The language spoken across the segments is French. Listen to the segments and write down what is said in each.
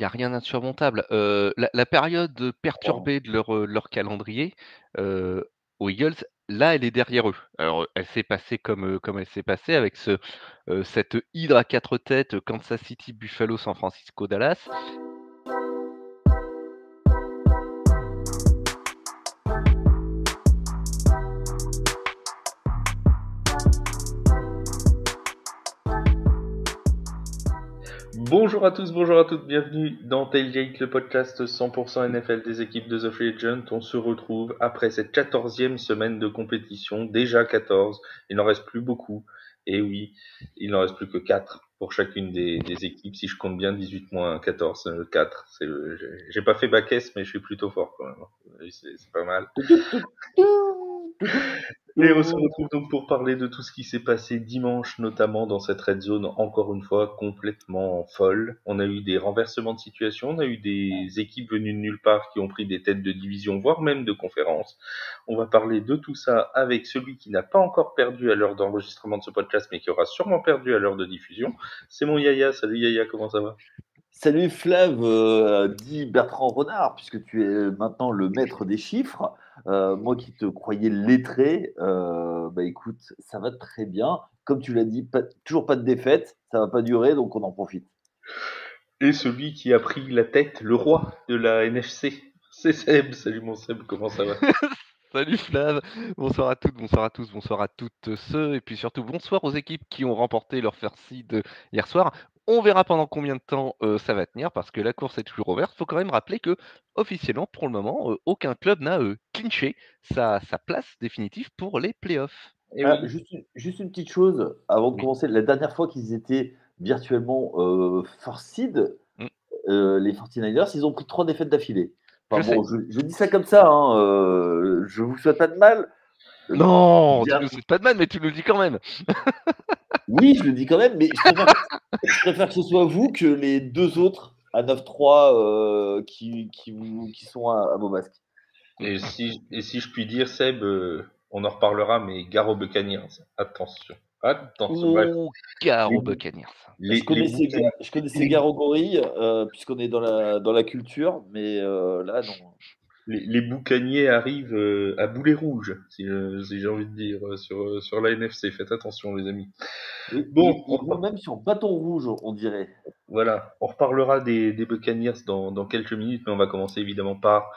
Il y a rien d'insurmontable. La période Crois. perturbée de leur calendrier, aux Eagles, là, elle est derrière eux. Alors, elle s'est passée comme elle s'est passée avec cette hydre à 4 têtes, Kansas City, Buffalo, San Francisco, Dallas. Bonjour à tous, bonjour à toutes, bienvenue dans Tailgate, le podcast 100% NFL des équipes de The Free Agent. On se retrouve après cette 14e semaine de compétition, déjà 14, il n'en reste plus beaucoup. Et oui, il n'en reste plus que 4 pour chacune des équipes, si je compte bien 18 moins 14, 4. J'ai pas fait bac S, mais je suis plutôt fort quand même. C'est pas mal. Et on se retrouve donc pour parler de tout ce qui s'est passé dimanche, notamment dans cette red zone, encore une fois, complètement folle. On a eu des renversements de situation, on a eu des équipes venues de nulle part qui ont pris des têtes de division, voire même de conférence. On va parler de tout ça avec celui qui n'a pas encore perdu à l'heure d'enregistrement de ce podcast, mais qui aura sûrement perdu à l'heure de diffusion. C'est mon Yaya. Salut Yaya, comment ça va? Salut Flav, dit Bertrand Renard, puisque tu es maintenant le maître des chiffres. Moi qui te croyais lettré, bah écoute, ça va très bien. Comme tu l'as dit, toujours pas de défaite, ça va pas durer, donc on en profite. Et celui qui a pris la tête, le roi de la NFC, c'est Seb. Salut mon Seb, comment ça va? Salut Flav, bonsoir à toutes, bonsoir à tous, bonsoir à toutes ceux, et puis surtout bonsoir aux équipes qui ont remporté leur first seed hier soir. On verra pendant combien de temps ça va tenir, parce que la course est toujours ouverte. Il faut quand même rappeler que, officiellement, pour le moment, aucun club n'a clinché sa place définitive pour les playoffs. Eh oui. Juste une petite chose avant de Oui. commencer. La dernière fois qu'ils étaient virtuellement first seed, Mm. les 49ers, ils ont pris 3 défaites d'affilée. Je Enfin sais. bon, je dis ça comme ça, hein, je vous souhaite pas de mal. Non, tu Bien, nous souhaites pas de mal, mais tu nous le dis quand même. oui, je le dis quand même, mais je préfère que ce soit vous que les deux autres à 9-3 qui sont à Beaubasque. Et si je puis dire, Seb, on en reparlera, mais gare aux Buccaneers. Attention. Attention. Bref, Oh, gare les, aux bou- Buccaneers. Je les connaissais, Buccaneers. je connaissais Les, Gare aux Gorilles, puisqu'on est dans la culture, mais là, non. les Boucaniers arrivent à boulet rouge, si j'ai envie de dire, sur la NFC. Faites attention, les amis. Bon, Ils vont même sur bâton rouge, on dirait. voilà, on reparlera des Buccaneers dans quelques minutes, mais on va commencer évidemment par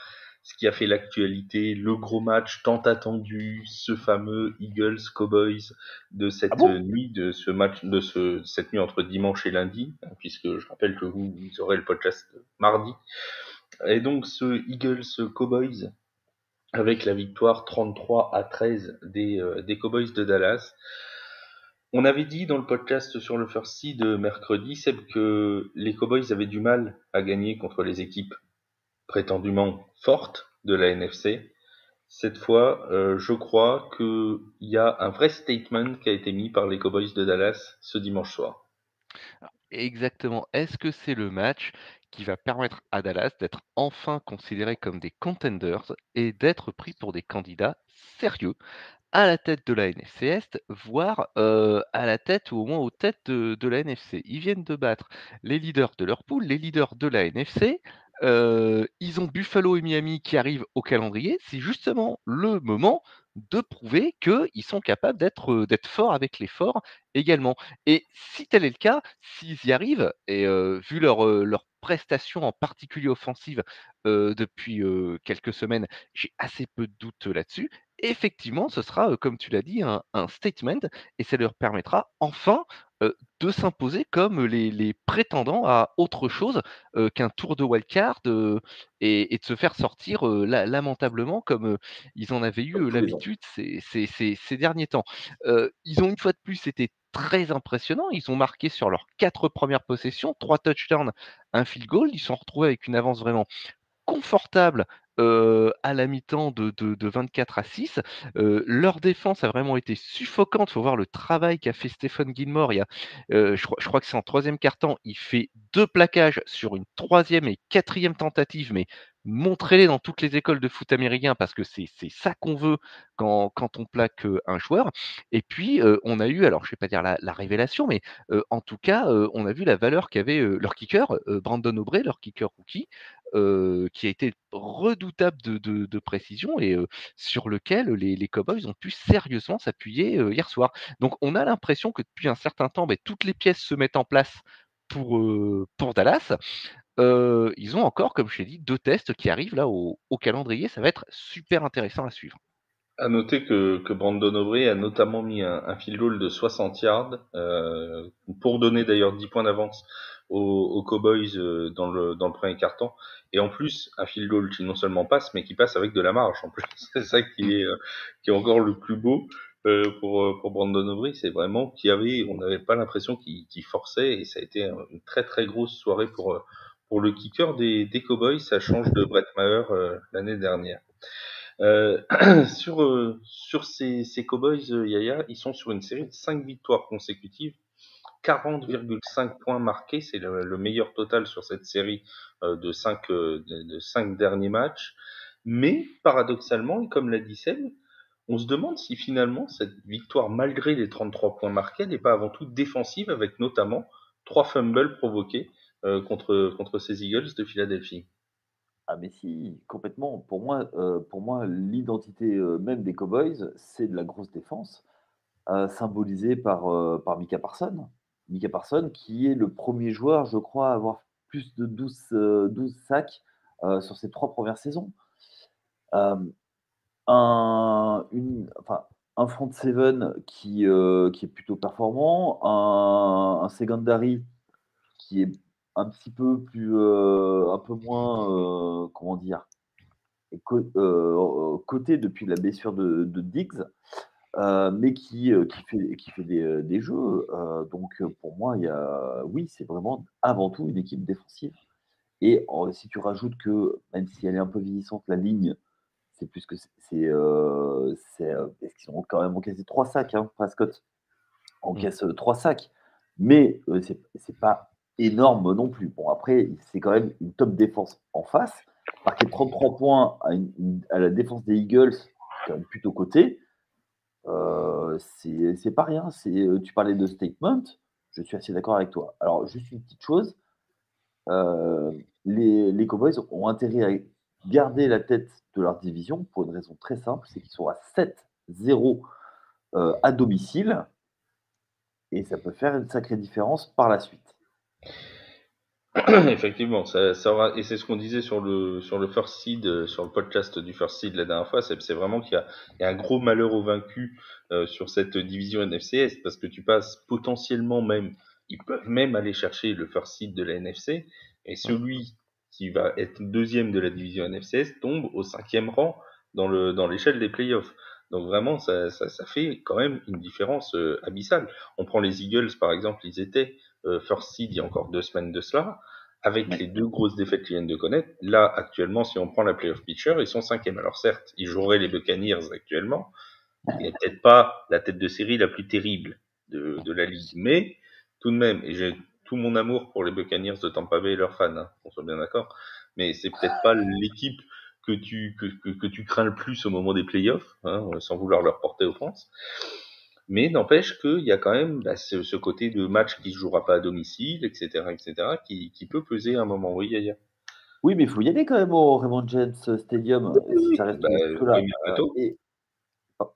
ce qui a fait l'actualité, le gros match tant attendu, ce fameux Eagles Cowboys de Ah cette bon? nuit, de ce match, cette nuit entre dimanche et lundi, hein, puisque je rappelle que vous aurez le podcast mardi. Et donc ce Eagles Cowboys avec la victoire 33-13 des Cowboys de Dallas. On avait dit dans le podcast sur le First Seed mercredi, Seb, que les Cowboys avaient du mal à gagner contre les équipes prétendument fortes de la NFC. Cette fois, je crois qu'il y a un vrai statement qui a été mis par les Cowboys de Dallas ce dimanche soir. Exactement. Est-ce que c'est le match qui va permettre à Dallas d'être enfin considérés comme des contenders et d'être pris pour des candidats sérieux à la tête de la NFC Est, voire à la tête ou au moins aux têtes de la NFC? Ils viennent de battre les leaders de leur poule, les leaders de la NFC. Ils ont Buffalo et Miami qui arrivent au calendrier. C'est justement le moment de prouver qu'ils sont capables d'être forts avec les forts également. Et si tel est le cas, s'ils y arrivent, et vu leur prestation en particulier offensive depuis quelques semaines, j'ai assez peu de doutes là-dessus. Effectivement, ce sera, comme tu l'as dit, un statement, et ça leur permettra enfin de s'imposer comme les prétendants à autre chose qu'un tour de wildcard, et de se faire sortir lamentablement comme ils en avaient eu Comme tous les ans. l'habitude ces derniers temps. Ils ont une fois de plus été très impressionnants. Ils ont marqué sur leurs 4 premières possessions, 3 touchdowns, 1 field goal. Ils se sont retrouvés avec une avance vraiment confortable à la mi-temps de 24-6. Leur défense a vraiment été suffocante. Il faut voir le travail qu'a fait Stephen Gilmore. Je crois que c'est en troisième quart-temps. Il fait 2 plaquages sur une troisième et quatrième tentative, mais montrez-les dans toutes les écoles de foot américains parce que c'est ça qu'on veut quand on plaque, un joueur et puis, on a eu alors je vais pas dire la révélation, mais, en tout cas, on a vu la valeur qu'avait, leur kicker, Brandon Aubrey, leur kicker rookie, qui a été redoutable de précision et sur lequel les Cowboys ont pu sérieusement s'appuyer, hier soir. Donc on a l'impression que depuis un certain temps, beh, toutes les pièces se mettent en place pour Dallas. Ils ont encore, comme je t'ai dit, 2 tests qui arrivent là au calendrier. Ça va être super intéressant à suivre. À noter que Brandon Aubrey a notamment mis un field goal de 60 yards pour donner d'ailleurs 10 points d'avance aux Cowboys dans le premier quart-temps. Et en plus, un field goal qui non seulement passe, mais qui passe avec de la marge en plus. C'est ça qui est encore le plus beau pour Brandon Aubrey. C'est vraiment on n'avait pas l'impression qu'il forçait et ça a été une très très grosse soirée pour le kicker des Cowboys. Ça change de Brett Maher l'année dernière. Sur ces Cowboys, Yaya, ils sont sur une série de 5 victoires consécutives, 40,5 points marqués, c'est le meilleur total sur cette série de 5 derniers matchs. Mais paradoxalement, et comme l'a dit Seb, on se demande si finalement cette victoire, malgré les 33 points marqués, n'est pas avant tout défensive, avec notamment 3 fumbles provoqués contre ces Eagles de Philadelphie. Ah mais si, complètement. Pour moi l'identité même des Cowboys, c'est de la grosse défense, symbolisée par Micah Parsons. Micah Parsons, qui est le premier joueur, je crois, à avoir plus de 12 sacs sur ses 3 premières saisons. Euh, enfin, un front seven qui est plutôt performant, un secondary qui est un petit peu plus, un peu moins, comment dire, coté depuis la blessure de Diggs, mais qui fait des jeux. Donc pour moi, oui, c'est vraiment avant tout une équipe défensive. Et si tu rajoutes que, même si elle est un peu vieillissante, la ligne, c'est plus que parce qu'ils ont quand même encaissé 3 sacs, hein, Prescott encaisse 3 sacs, mais c'est pas énorme non plus. Bon, après, c'est quand même une top défense en face. Marquer 33 points à la défense des Eagles, quand même plutôt coté, c'est pas rien. Tu parlais de statement, je suis assez d'accord avec toi. Alors, juste une petite chose, les Cowboys ont intérêt à garder la tête de leur division pour une raison très simple, c'est qu'ils sont à 7-0 à domicile et ça peut faire une sacrée différence par la suite. Effectivement, ça aura, et c'est ce qu'on disait sur le first seed, sur le podcast du first seed la dernière fois, c'est vraiment qu'il y a un gros malheur aux vaincus sur cette division NFC Est, parce que tu passes potentiellement même, ils peuvent même aller chercher le first seed de la NFC, et celui qui va être deuxième de la division NFC Est tombe au 5e rang dans l'échelle des playoffs. Donc vraiment, ça fait quand même une différence abyssale. On prend les Eagles par exemple, ils étaient first seed il y a encore 2 semaines de cela, avec les 2 grosses défaites qu'ils viennent de connaître. Là, actuellement, si on prend la playoff picture, ils sont 5e. Alors certes, ils joueraient les Buccaneers actuellement, il n'est peut-être pas la tête de série la plus terrible de la ligue, mais tout de même, et j'ai tout mon amour pour les Buccaneers de Tampa Bay et leurs fans, hein, on soit bien d'accord, mais c'est peut-être pas l'équipe que tu crains le plus au moment des playoffs, hein, sans vouloir leur porter offense. Mais n'empêche qu'il y a quand même ce côté de match qui se jouera pas à domicile, etc., qui peut peser à un moment. Oui, Yaya. Oui, mais il faut y aller quand même au Raymond James Stadium, si ça reste Faut là. aimer le bateau.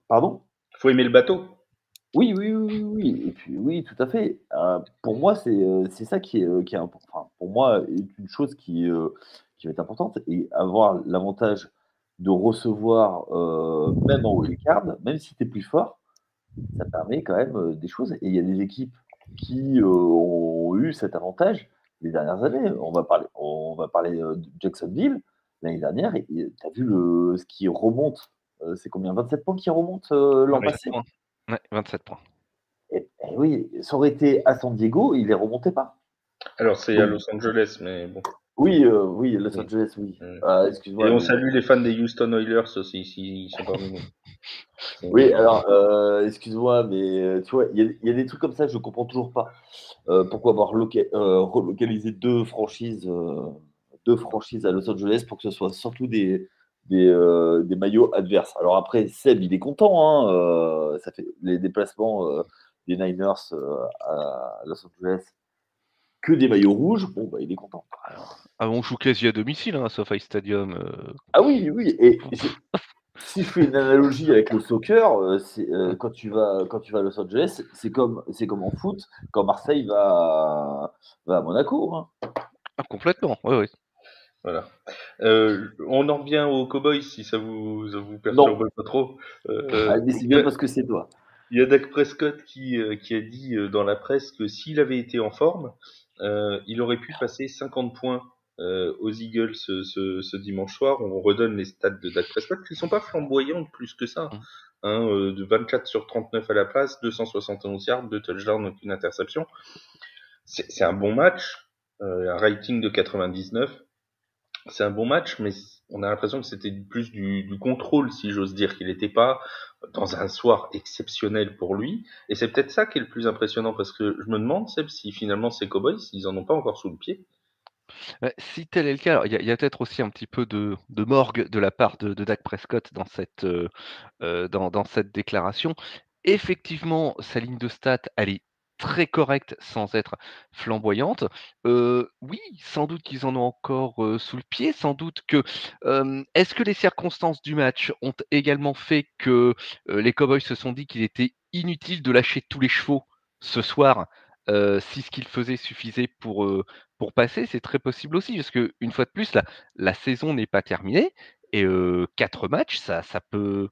Pardon? Faut aimer le bateau. Oui, oui, oui, oui. Et puis oui, tout à fait. Pour moi, c'est ça qui est important. Enfin, pour moi, est une chose qui va être importante et avoir l'avantage de recevoir, même en wildcard, même si tu es plus fort, ça permet quand même des choses. Et il y a des équipes qui ont eu cet avantage les dernières années. On va parler de Jacksonville l'année dernière. Et tu as vu ce qui remonte. C'est combien? 27 points qui remontent l'an 27 passé? points. Ouais, 27 points. Et oui, ça aurait été à San Diego, il les remontait pas. Alors c'est à Los Angeles, mais bon. Oui, Los Angeles, oui. Excuse-moi. Et on salue les fans des Houston Oilers aussi, s'ils sont parmi nous. Oui, alors, excuse-moi, mais tu vois, il y a des trucs comme ça, je ne comprends toujours pas. Pourquoi avoir relocalisé deux franchises deux franchises à Los Angeles pour que ce soit surtout des maillots adverses. Alors après, Seb, il est content. Ça fait les déplacements des Niners à Los Angeles que des maillots rouges. Bon, bah, il est content. On joue quasi à domicile, hein, à SoFi Stadium. Ah oui, oui. Et si je fais une analogie avec le soccer, quand tu vas à Los Angeles, c'est comme en foot quand Marseille va à Monaco. Hein. Ah, complètement, oui. Voilà. On en revient aux Cowboys si ça vous perturbe pas trop. Mais c'est bien parce que c'est toi. Il y a Dak Prescott qui a dit dans la presse que s'il avait été en forme, il aurait pu passer 50 points aux Eagles ce dimanche soir. On redonne les stats de Dak Prescott qui sont pas flamboyantes plus que ça. De 24 sur 39 à la passe, 271 yards, 2 touchdowns, aucune interception. C'est un bon match, un rating de 99. C'est un bon match, mais on a l'impression que c'était plus du contrôle, si j'ose dire, qu'il n'était pas dans un soir exceptionnel pour lui. Et c'est peut-être ça qui est le plus impressionnant, parce que je me demande, Seb, si finalement ces Cowboys, ils en ont pas encore sous le pied. Si tel est le cas, alors il y a peut-être aussi un petit peu de morgue de la part de Dak Prescott dans cette déclaration. Effectivement, sa ligne de stats, elle est très correcte sans être flamboyante. Oui, sans doute qu'ils en ont encore, sous le pied, sans doute que, est-ce que les circonstances du match ont également fait que, les Cowboys se sont dit qu'il était inutile de lâcher tous les chevaux ce soir, si ce qu'ils faisaient suffisait pour passer? C'est très possible aussi, parce qu'une fois de plus, la saison n'est pas terminée et 4 matchs, ça peut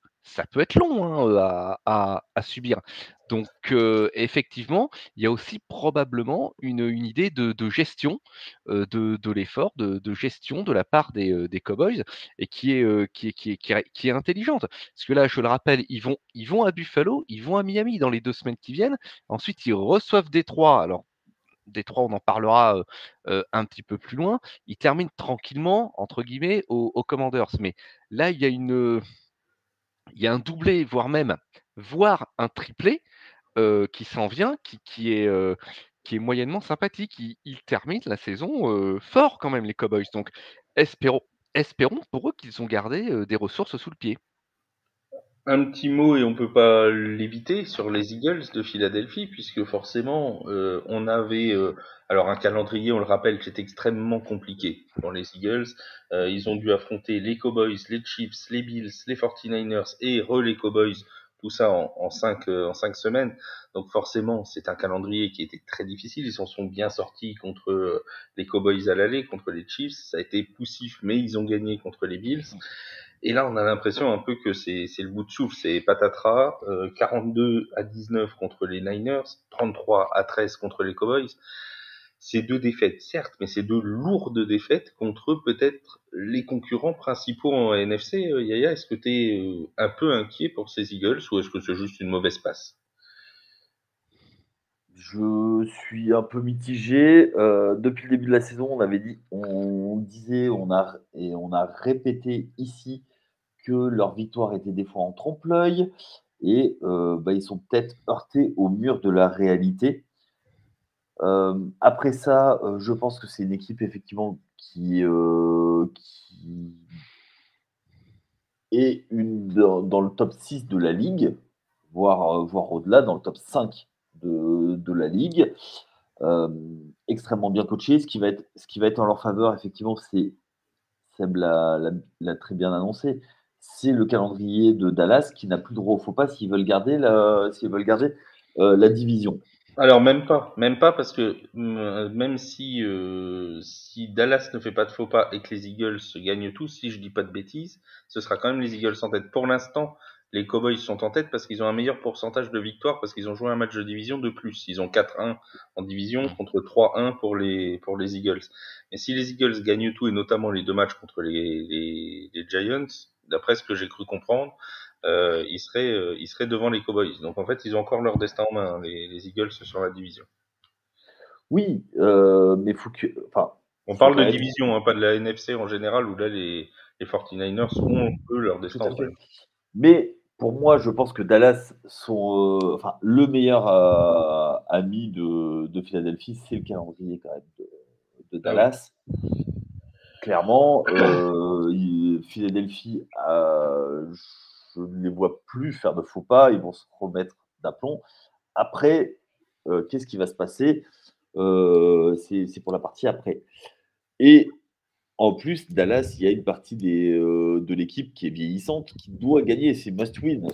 être long, hein, à subir. Donc effectivement, il y a aussi probablement une idée de gestion, de l'effort, de gestion de la part des Cowboys et qui est intelligente. Parce que là, je le rappelle, ils vont à Buffalo, ils vont à Miami dans les 2 semaines qui viennent. Ensuite, ils reçoivent Détroit. Alors Détroit, on en parlera, un petit peu plus loin. Ils terminent «tranquillement» entre guillemets aux Commanders. Mais là, il y a un doublé, voire un triplé, qui s'en vient, qui est moyennement sympathique. Ils terminent la saison, fort quand même les Cowboys. Donc espérons espérons pour eux qu'ils ont gardé, des ressources sous le pied. Un petit mot, et on peut pas l'éviter, sur les Eagles de Philadelphie, puisque forcément, on avait alors un calendrier, on le rappelle, qui est extrêmement compliqué pour les Eagles. Ils ont dû affronter les Cowboys, les Chiefs, les Bills, les 49ers et les Cowboys, tout ça en 5 semaines. Donc forcément, c'est un calendrier qui était très difficile. Ils s'en sont bien sortis contre les Cowboys à l'aller, contre les Chiefs. Ça a été poussif, mais ils ont gagné contre les Bills. Et là, on a l'impression un peu que c'est le bout de souffle, c'est patatras, 42-19 contre les Niners, 33-13 contre les Cowboys. C'est 2 défaites, certes, mais c'est 2 lourdes défaites contre peut-être les concurrents principaux en NFC. Yaya, est-ce que tu es un peu inquiet pour ces Eagles ou est-ce que c'est juste une mauvaise passe? Je suis un peu mitigé. Depuis le début de la saison, on disait, on a répété ici que leur victoire était des fois en trompe-l'œil et ils sont peut-être heurtés au mur de la réalité. Après ça, je pense que c'est une équipe effectivement qui est dans le top 6 de la ligue, voire au-delà, dans le top 5 de la ligue. Extrêmement bien coaché. Ce qui va être en leur faveur, effectivement, c'est Seb l'a très bien annoncé. C'est le calendrier de Dallas qui n'a plus droit au faux pas s'ils veulent garder la division. Alors même pas parce que même si Dallas ne fait pas de faux pas et que les Eagles gagnent tous, si je dis pas de bêtises, ce sera quand même les Eagles en tête. Pour l'instant, les Cowboys sont en tête parce qu'ils ont un meilleur pourcentage de victoire parce qu'ils ont joué un match de division de plus. Ils ont 4-1 en division contre 3-1 pour les Eagles. Mais si les Eagles gagnent tout et notamment les 2 matchs contre les Giants, d'après ce que j'ai cru comprendre, ils seraient devant les Cowboys. Donc en fait, ils ont encore leur destin en main, les Eagles sur la division. Oui, mais faut que. Enfin, on parle de division, hein, pas de la NFC en général, où là, les 49ers ont eux leur destin en main. Mais pour moi, je pense que Dallas sont. Le meilleur ami de Philadelphie, c'est le calendrier quand même de Dallas. clairement, Philadelphie, je ne les vois plus faire de faux pas. Ils vont se remettre d'aplomb. Après, qu'est-ce qui va se passer? C'est pour la partie après. Et en plus, Dallas, il y a une partie de l'équipe qui est vieillissante, qui doit gagner. C'est must win.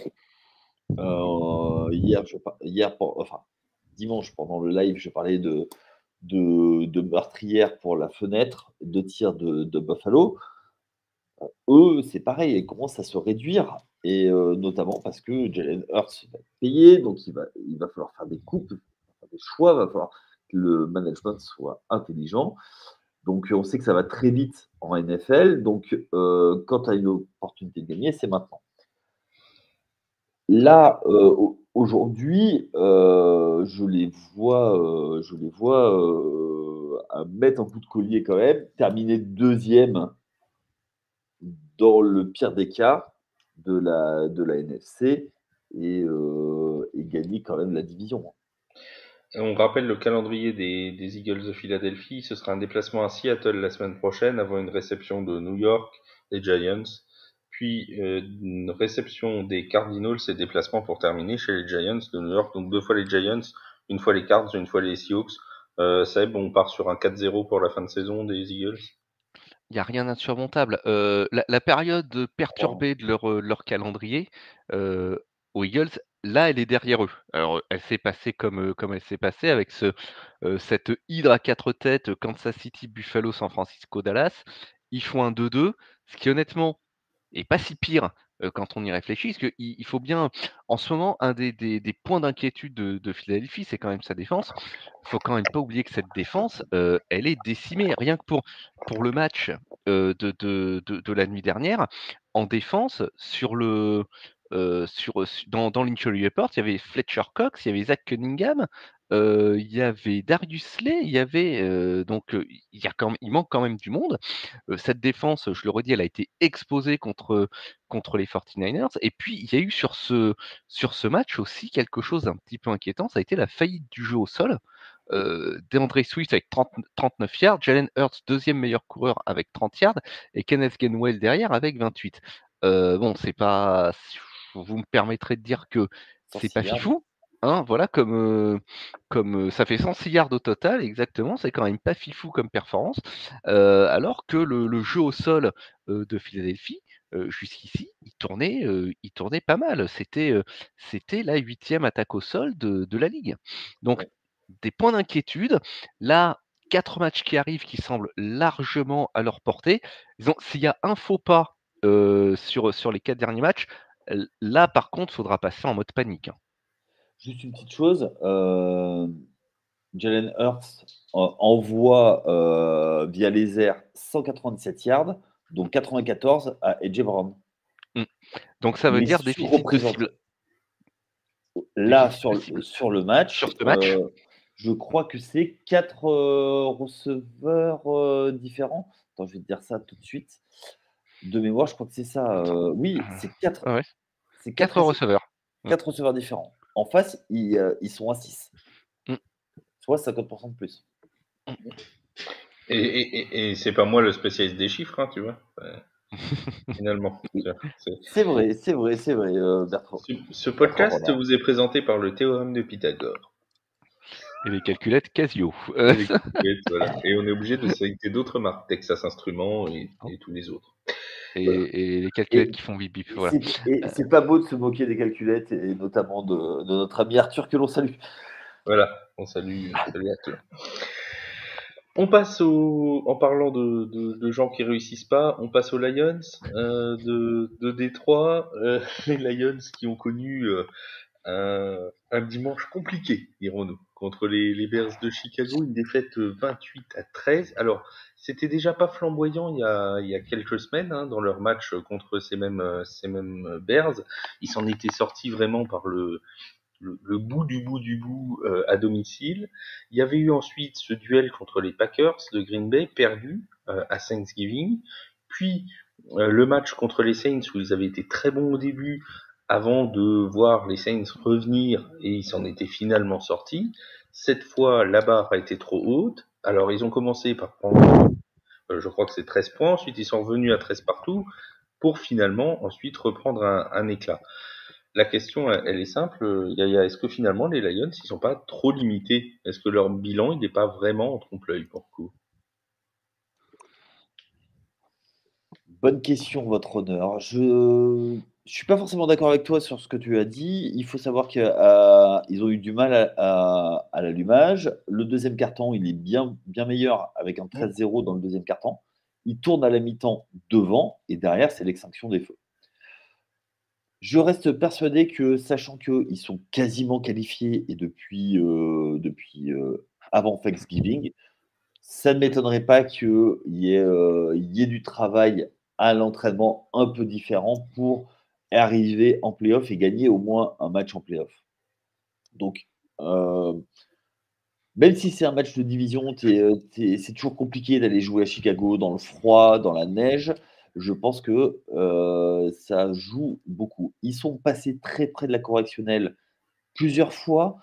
Enfin, dimanche, pendant le live, je parlais de meurtrière pour la fenêtre de tir de Buffalo. Eux, c'est pareil, ils commencent à se réduire, et notamment parce que Jalen Hurts va être payé, donc il va falloir faire des coupes, faire des choix, il va falloir que le management soit intelligent. Donc on sait que ça va très vite en NFL, donc quand tu as une opportunité de gagner, c'est maintenant. Là, aujourd'hui, je les vois à mettre un coup de collier quand même, terminer deuxième dans le pire des cas de la NFC, et gagner quand même la division. On rappelle le calendrier des Eagles de Philadelphie. Ce sera un déplacement à Seattle la semaine prochaine avant une réception de New York, des Giants. Puis une réception des Cardinals et déplacement pour terminer chez les Giants de New York. Donc 2 fois les Giants, une fois les Cards, une fois les Seahawks. Seb, on part sur un 4-0 pour la fin de saison des Eagles. Il y a rien d'insurmontable. La période perturbée de leur calendrier, aux Eagles, là, elle est derrière eux. Alors, elle s'est passée comme elle s'est passée avec cette hydre à 4 têtes, Kansas City, Buffalo, San Francisco, Dallas. Ils font un 2-2, ce qui honnêtement est pas si pire, quand on y réfléchit, parce qu'il faut bien en ce moment, un des points d'inquiétude de Philadelphie, c'est quand même sa défense. Faut quand même pas oublier que cette défense, elle est décimée. Rien que pour le match, de la nuit dernière, en défense, sur le, dans l'Injury Report, il y avait Fletcher Cox, il y avait Zach Cunningham, il y avait Darius Slay, il y avait, il manque quand même du monde. Cette défense, je le redis, elle a été exposée contre les 49ers. Et puis, il y a eu sur ce match aussi quelque chose d'un petit peu inquiétant, ça a été la faillite du jeu au sol. DeAndre Swift avec 39 yards, Jalen Hurts, deuxième meilleur coureur avec 30 yards, et Kenneth Gainwell derrière avec 28. Bon, c'est pas. Vous me permettrez de dire que c'est pas fifou. Hein, voilà, comme ça fait 106 yards au total, exactement, c'est quand même pas fifou comme performance. Alors que le jeu au sol de Philadelphie, jusqu'ici, il tournait pas mal. C'était la 8e attaque au sol de la ligue. Donc, des points d'inquiétude. Là, 4 matchs qui arrivent qui semblent largement à leur portée. S'il y a un faux pas sur les 4 derniers matchs, là, par contre, il faudra passer en mode panique. Hein. Juste une petite chose, Jalen Hurts envoie via les airs 197 yards, dont 94 à AJ Brown. Donc ça veut dire déficit de cible. Là, sur le match, sur ce match, je crois que c'est 4 receveurs différents. Attends, je vais te dire ça tout de suite. De mémoire, je crois que c'est ça. Oui, c'est 4. ouais. C'est 4 receveurs. 4 receveurs différents. En face, ils sont à 6. Soit 50% de plus. Et c'est pas moi le spécialiste des chiffres, hein, tu vois. Finalement. C'est vrai, Bertrand. Ce podcast vous est présenté par le théorème de Pythagore. Et les calculettes Casio. Voilà. Et on est obligé de citer d'autres marques, Texas Instruments et tous les autres. Et les calculettes qui font bip bip. Voilà. C'est pas beau de se moquer des calculettes, et notamment de notre ami Arthur, que l'on salue. Voilà, on salue Arthur. On passe en parlant de gens qui réussissent pas, on passe aux Lions de Détroit, les Lions qui ont connu un dimanche compliqué, dirons-nous, contre les Bears de Chicago, une défaite 28-13. Alors, c'était déjà pas flamboyant il y a quelques semaines, hein, dans leur match contre ces mêmes Bears. Ils s'en étaient sortis vraiment par le bout du bout à domicile. Il y avait eu ensuite ce duel contre les Packers de Green Bay, perdu à Thanksgiving. Puis le match contre les Saints où ils avaient été très bons au début avant de voir les Saints revenir et ils s'en étaient finalement sortis. Cette fois, la barre a été trop haute. Alors ils ont commencé par prendre je crois que c'est 13 points. Ensuite, ils sont revenus à 13 partout pour finalement ensuite reprendre un éclat. La question, elle est simple, Yaya. Est-ce que finalement les Lions, ils sont pas trop limités? Est-ce que leur bilan, il n'est pas vraiment en trompe-l'œil pour le coup? Bonne question, votre honneur. Je ne suis pas forcément d'accord avec toi sur ce que tu as dit. Il faut savoir qu'ils ont eu du mal à l'allumage. Le deuxième carton, il est bien, bien meilleur avec un 13-0 dans le deuxième carton. Il tourne à la mi-temps devant et derrière, c'est l'extinction des feux. Je reste persuadé que, sachant qu'ils sont quasiment qualifiés et depuis avant Thanksgiving, ça ne m'étonnerait pas qu'il y ait du travail à l'entraînement un peu différent pour arriver en playoff et gagner au moins un match en playoff. Donc, même si c'est un match de division, c'est toujours compliqué d'aller jouer à Chicago dans le froid, dans la neige. Je pense que ça joue beaucoup. Ils sont passés très près de la correctionnelle plusieurs fois.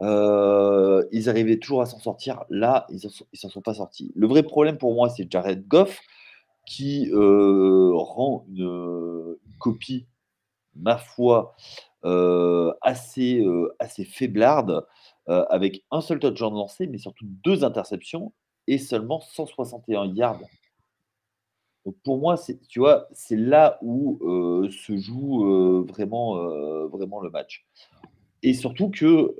Ils arrivaient toujours à s'en sortir. Là, ils s'en sont pas sortis. Le vrai problème pour moi, c'est Jared Goff qui rend une copie, ma foi, assez faiblarde, avec un seul touchdown lancé, mais surtout 2 interceptions et seulement 161 yards. Donc pour moi, tu vois, c'est là où se joue vraiment le match. Et surtout que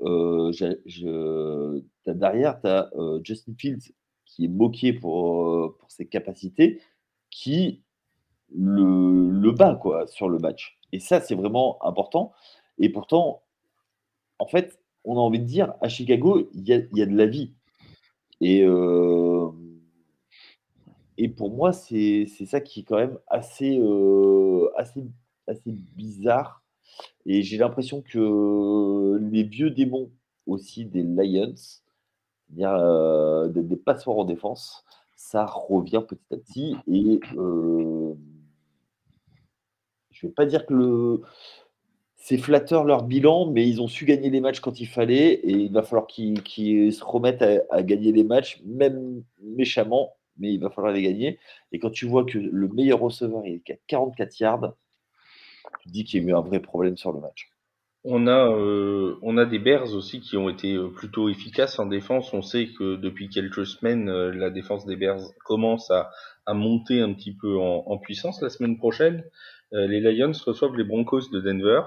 derrière, tu as Justin Fields qui est moqué pour ses capacités, qui le bat quoi, sur le match. Et ça, c'est vraiment important. Et pourtant, en fait, on a envie de dire, à Chicago, il y a de la vie. Et, et pour moi, c'est ça qui est quand même assez bizarre. Et j'ai l'impression que les vieux démons aussi des Lions, c'est-à-dire des passoires en défense, ça revient petit à petit. Et je ne vais pas dire que c'est flatteur leur bilan, mais ils ont su gagner les matchs quand il fallait. Et il va falloir qu'ils se remettent à gagner les matchs, même méchamment, mais il va falloir les gagner. Et quand tu vois que le meilleur receveur est à 44 yards, tu te dis qu'il y a eu un vrai problème sur le match. On a des Bears aussi qui ont été plutôt efficaces en défense. On sait que depuis quelques semaines, la défense des Bears commence à monter un petit peu en puissance. La semaine prochaine, les Lions reçoivent les Broncos de Denver,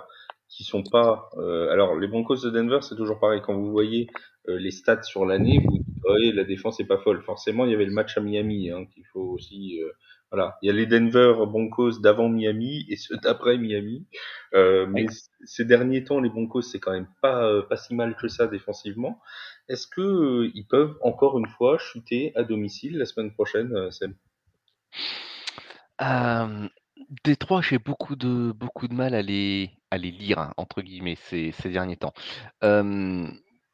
qui sont pas. Alors, les Broncos de Denver, c'est toujours pareil. Quand vous voyez les stats sur l'année, vous dites ouais, la défense est pas folle. Forcément, il y avait le match à Miami, hein, qu'il faut aussi. Voilà, il y a les Denver Broncos d'avant Miami et ceux d'après Miami. Mais ces derniers temps, les Broncos, c'est quand même pas si mal que ça défensivement. Est-ce que ils peuvent encore une fois chuter à domicile la semaine prochaine, Seb? Détroit, j'ai beaucoup de mal à les «lire», hein, entre guillemets, ces derniers temps.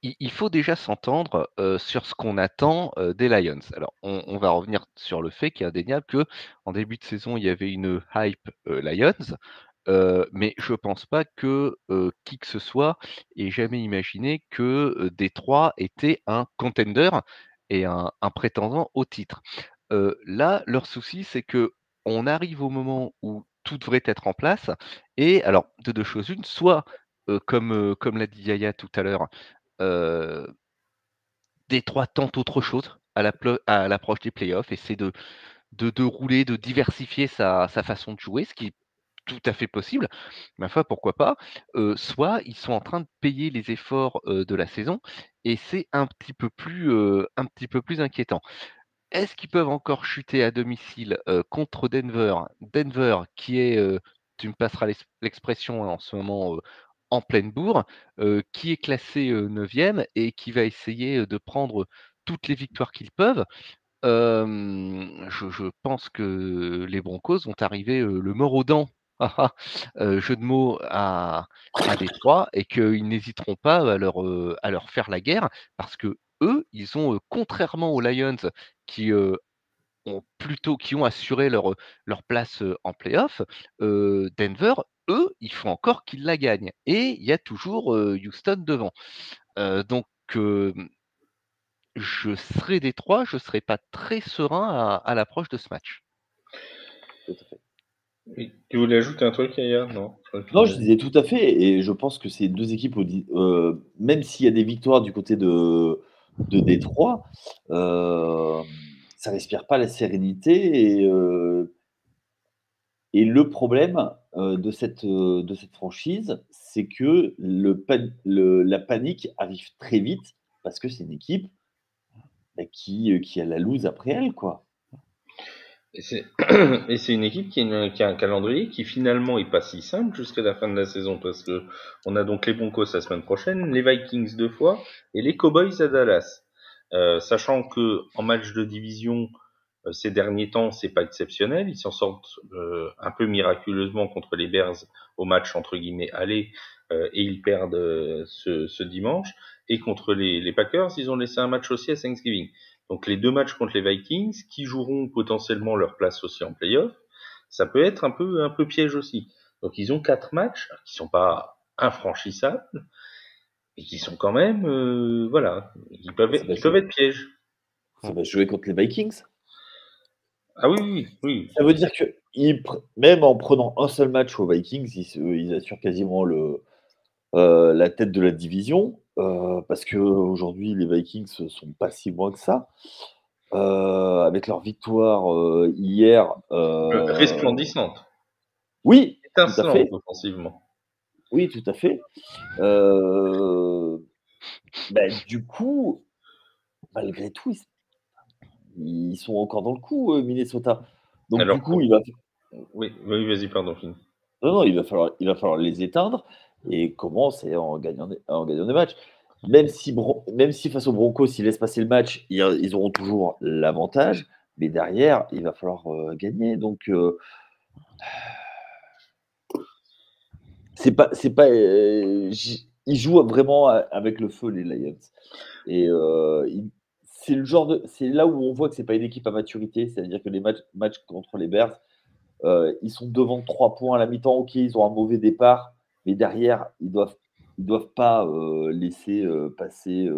Il faut déjà s'entendre, sur ce qu'on attend, des Lions. Alors on va revenir sur le fait qu'il est indéniable qu'en début de saison, il y avait une hype, Lions, mais je pense pas que, qui que ce soit ait jamais imaginé que, Détroit était un contender et un prétendant au titre. Là, leur souci, c'est qu'on arrive au moment où tout devrait être en place et alors de 2 choses une, soit, comme l'a dit Yaya tout à l'heure, heu, Détroit tente autre chose à l'approche des playoffs, essaie de rouler, de diversifier sa façon de jouer, ce qui est tout à fait possible. Ma foi, pourquoi pas? Soit ils sont en train de payer les efforts, de la saison et c'est un petit peu plus inquiétant. Est-ce qu'ils peuvent encore chuter à domicile, contre Denver? Denver qui est, tu me passeras l'expression en ce moment, en pleine bourre, qui est classé, 9e et qui va essayer, de prendre toutes les victoires qu'ils peuvent. Je pense que les Broncos vont arriver, le mort aux dents, jeu de mots à Détroit et qu'ils n'hésiteront pas à leur faire la guerre parce qu'eux, ils ont, contrairement aux Lions qui, qui ont assuré leur place, en playoff, Denver, eux, il faut encore qu'ils la gagnent et il y a toujours, Houston devant. Donc je serais Détroit, je serais pas très serein à l'approche de ce match. Tout à fait. Oui. Tu voulais ajouter un truc, Yaya? Non, Non, je disais tout à fait, et je pense que ces deux équipes, même s'il y a des victoires du côté de Détroit, ça respire pas la sérénité. Et le problème de cette franchise, c'est que la panique arrive très vite parce que c'est une équipe qui a la loose après elle, quoi. Et c'est et c'est une équipe qui a un calendrier qui finalement est pas si simple jusqu'à la fin de la saison parce que on a donc les Broncos la semaine prochaine, les Vikings 2 fois et les Cowboys à Dallas. Sachant que en match de division ces derniers temps c'est pas exceptionnel, ils s'en sortent un peu miraculeusement contre les Bears au match entre guillemets aller et ils perdent ce dimanche et contre les Packers ils ont laissé un match aussi à Thanksgiving. Donc les deux matchs contre les Vikings, qui joueront potentiellement leur place aussi en playoff, ça peut être un peu piège aussi. Donc ils ont 4 matchs qui sont pas infranchissables et qui sont quand même voilà, ils peuvent être pièges. Ça va jouer contre les Vikings. Ah oui. Ça veut dire que même en prenant un seul match aux Vikings, ils assurent quasiment la tête de la division, parce qu'aujourd'hui, les Vikings sont pas si loin que ça. Avec leur victoire hier. Resplendissante. Oui, tout à Étincelante fait. offensivement. Oui, tout à fait. Du coup, malgré tout, ils sont encore dans le coup, Minnesota. Donc Alors, du coup, il va. oui, vas-y, pardon, Finn. Non, il va falloir les éteindre et commencer en gagnant des matchs. Même si face aux Broncos, s'ils laissent passer le match, ils auront toujours l'avantage, mais derrière, il va falloir gagner. Donc, ils jouent vraiment avec le feu, les Lions. Et c'est là où on voit que c'est pas une équipe à maturité, c'est-à-dire que les matchs contre les Bears, ils sont devant 3 points à la mi-temps. OK, ils ont un mauvais départ, mais derrière, ils doivent pas laisser passer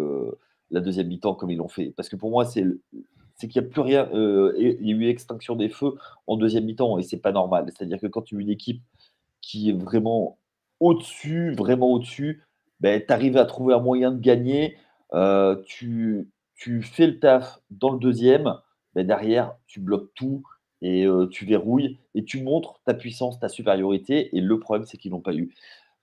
la deuxième mi-temps comme ils l'ont fait. Parce que pour moi, c'est qu'il n'y a plus rien. Il y a eu extinction des feux en deuxième mi-temps et c'est pas normal. C'est-à-dire que quand tu as une équipe qui est vraiment au-dessus, ben, tu arrives à trouver un moyen de gagner. Tu fais le taf dans le deuxième, ben, derrière, tu bloques tout et tu verrouilles et tu montres ta puissance, ta supériorité. Et le problème, c'est qu'ils l'ont pas eu.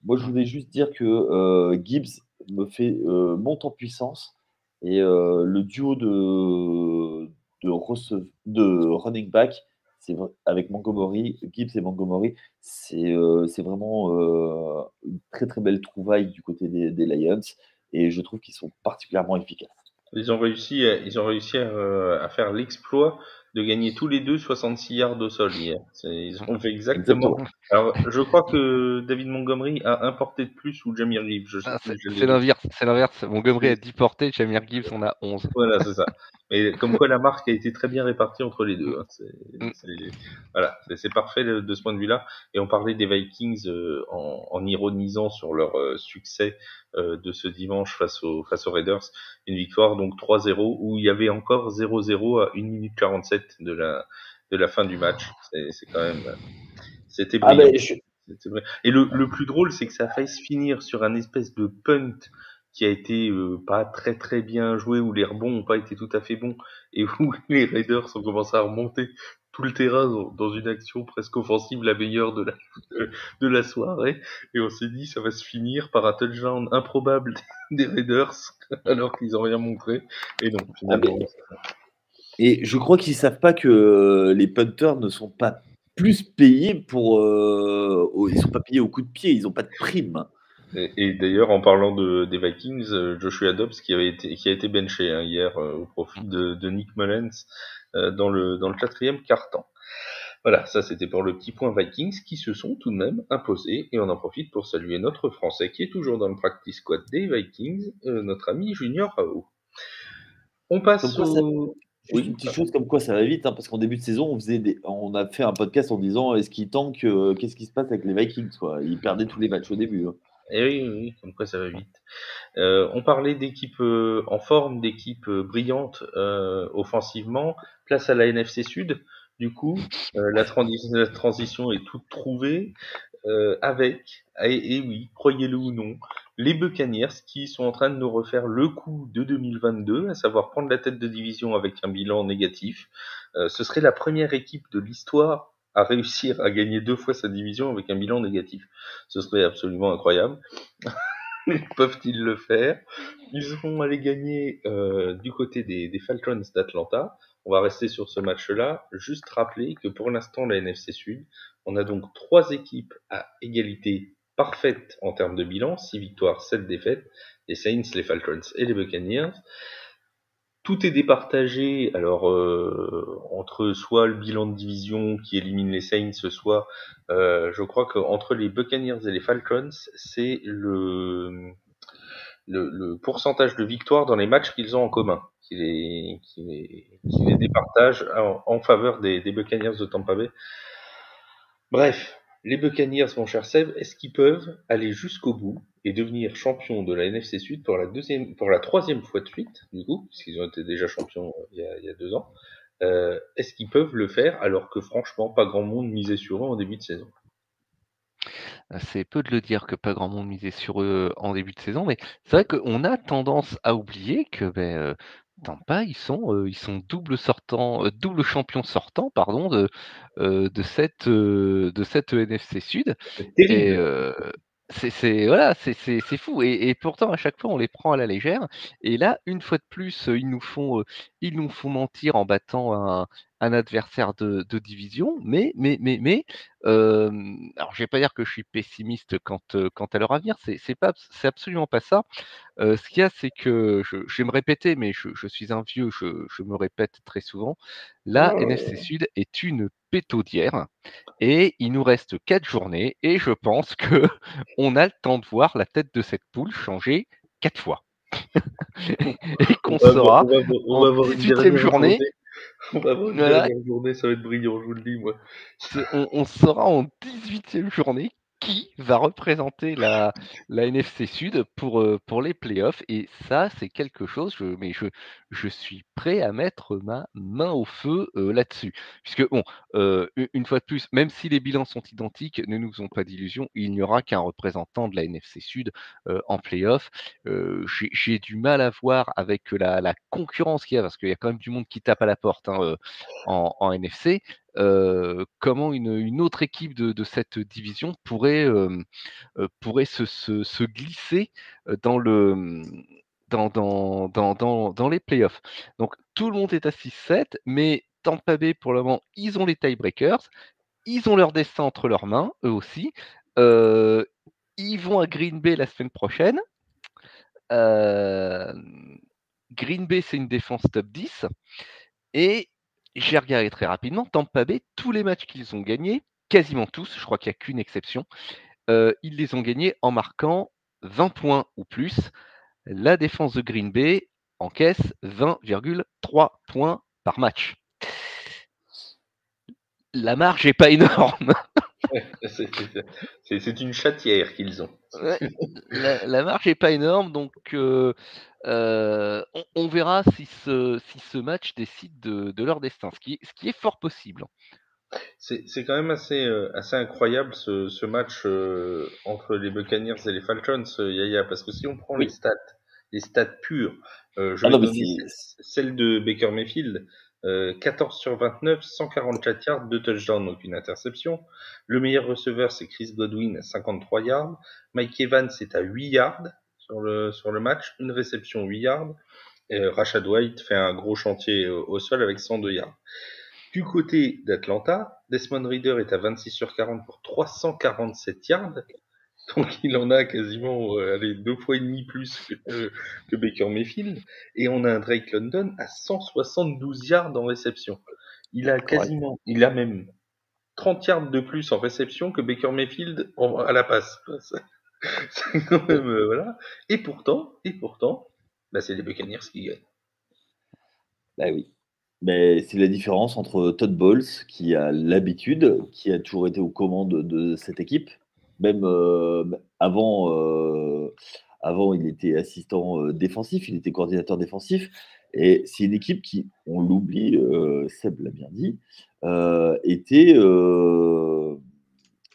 Moi, je voulais juste dire que Gibbs monte en puissance et le duo de running back, avec Montgomery, Gibbs et Montgomery, c'est vraiment une très très belle trouvaille du côté des Lions et je trouve qu'ils sont particulièrement efficaces. Ils ont réussi à faire l'exploit de gagner tous les deux 66 yards au sol hier. Ils ont fait exactement. Alors, je crois que David Montgomery a un porté de plus ou Jahmyr Gibbs. Je sais plus, je l'ai C'est vu. l'inverse. Montgomery a 10 portées, Jahmyr Gibbs en a 11. Voilà, c'est ça. Mais comme quoi la marque a été très bien répartie entre les deux. Hein. Voilà, c'est parfait de ce point de vue-là. Et on parlait des Vikings en ironisant sur leur succès de ce dimanche face aux Raiders. Une victoire donc 3-0 où il y avait encore 0-0 à 1 minute 47 de la fin du match. C'est quand même c'était brillant. Et le plus drôle, c'est que ça a failli se finir sur un espèce de punt qui a été pas très très bien joué, où les rebonds n'ont pas été tout à fait bons, et où les Raiders ont commencé à remonter tout le terrain dans une action presque offensive, la meilleure de la soirée, et on s'est dit ça va se finir par un touchdown improbable des Raiders, alors qu'ils n'ont rien montré, et non, finalement. Et je crois qu'ils savent pas que les punters ne sont pas plus payés ils sont pas payés au coup de pied, ils ont pas de prime. Et d'ailleurs, en parlant des Vikings, Joshua Dobbs qui a été benché hier au profit de Nick Mullens dans le 4e quart-temps. Voilà, ça c'était pour le petit point Vikings qui se sont tout de même imposés, et on en profite pour saluer notre Français qui est toujours dans le practice squad des Vikings, notre ami Junior Rao. On passe Juste une petite chose comme quoi ça va vite, hein, parce qu'en début de saison, on a fait un podcast en disant est-ce qu'ils tankent, qu'est-ce qui se passe avec les Vikings quoi. Ils perdaient tous les matchs au début. Hein. Et oui, oui, comme quoi ça va vite. On parlait d'équipes en forme, d'équipes brillantes offensivement. Place à la NFC Sud. Du coup, la transition est toute trouvée avec, et oui, croyez-le ou non, les Buccaneers qui sont en train de nous refaire le coup de 2022, à savoir prendre la tête de division avec un bilan négatif. Ce serait la première équipe de l'histoire à réussir à gagner 2 fois sa division avec un bilan négatif. Ce serait absolument incroyable. Peuvent-ils le faire? Ils vont aller gagner du côté des Falcons d'Atlanta. On va rester sur ce match-là. Juste rappeler que pour l'instant, la NFC Sud, on a donc 3 équipes à égalité parfaite en termes de bilan, 6 victoires, 7 défaites, les Saints, les Falcons et les Buccaneers. Tout est départagé, alors entre soit le bilan de division qui élimine les Saints, soit je crois qu'entre les Buccaneers et les Falcons, c'est le pourcentage de victoires dans les matchs qu'ils ont en commun, qui les départage en faveur des Buccaneers de Tampa Bay. Bref, les Buccaneers, mon cher Seb, est-ce qu'ils peuvent aller jusqu'au bout et devenir champions de la NFC Sud pour la troisième fois de suite, du coup, puisqu'ils ont été déjà champions il y a 2 ans. Est-ce qu'ils peuvent le faire alors que franchement, pas grand monde misait sur eux en début de saison? C'est peu de le dire que pas grand monde misait sur eux en début de saison, mais c'est vrai qu'on a tendance à oublier que Tampa, ils sont double champion sortant, pardon, de cette NFC Sud. C'est Et terrible. voilà, c'est fou. Et pourtant, à chaque fois, on les prend à la légère. Et là, une fois de plus, ils nous font mentir en battant un adversaire de division. Alors, je vais pas dire que je suis pessimiste quant à leur avenir. C'est absolument pas ça. Ce qu'il y a, c'est que je vais me répéter, mais je suis un vieux, je me répète très souvent. La NFC Sud est une pétaudière et il nous reste 4 journées et je pense que on a le temps de voir la tête de cette poule changer 4 fois et qu'on saura On en va avoir une 18e dernière journée, journée. On va avoir une voilà, dernière journée, ça va être brillant, je vous le dis, moi. on saura en 18e journée qui va représenter la NFC Sud pour les playoffs. Et ça, c'est quelque chose, je suis prêt à mettre ma main au feu là-dessus. Puisque, bon, une fois de plus, même si les bilans sont identiques, ne nous faisons pas d'illusions, il n'y aura qu'un représentant de la NFC Sud en playoffs. J'ai du mal à voir avec la concurrence qu'il y a, parce qu'il y a quand même du monde qui tape à la porte hein, en NFC. Comment une autre équipe de cette division pourrait se glisser dans dans les playoffs. Donc tout le monde est à 6-7, mais Tampa Bay, pour le moment, ils ont les tiebreakers, ils ont leur destin entre leurs mains, eux aussi. Euh, Ils vont à Green Bay la semaine prochaine. Euh, Green Bay, c'est une défense top 10. Et j'ai regardé très rapidement, Tampa Bay, tous les matchs qu'ils ont gagnés, quasiment tous, je crois qu'il n'y a qu'une exception, ils les ont gagnés en marquant 20 points ou plus. La défense de Green Bay encaisse 20,3 points par match. La marge n'est pas énorme. C'est une chatière qu'ils ont. Ouais, la marge n'est pas énorme, donc on verra si ce match décide de leur destin, ce qui est fort possible. C'est quand même assez incroyable ce match entre les Buccaneers et les Falcons, Yaya, parce que si on prend Oui. les stats pures, je Ah vais non, te mais donner celle de Baker Mayfield, 14 sur 29, 144 yards, 2 touchdowns, aucune interception. Le meilleur receveur, c'est Chris Godwin, 53 yards. Mike Evans est à 8 yards sur le match, une réception, 8 yards. Et Rashad White fait un gros chantier au sol avec 102 yards. Du côté d'Atlanta, Desmond Ridder est à 26 sur 40 pour 347 yards. Donc il en a quasiment 2 fois et demi plus que Baker Mayfield. Et on a un Drake London à 172 yards en réception. Il a même 30 yards de plus en réception que Baker Mayfield à la passe. C'est quand même, voilà. Et pourtant, bah, c'est les Buccaneers qui gagnent. Bah oui. Mais c'est la différence entre Todd Bowles, qui a l'habitude, qui a toujours été aux commandes de cette équipe, Même avant, il était assistant défensif, il était coordinateur défensif. Et c'est une équipe qui, on l'oublie, Seb l'a bien dit,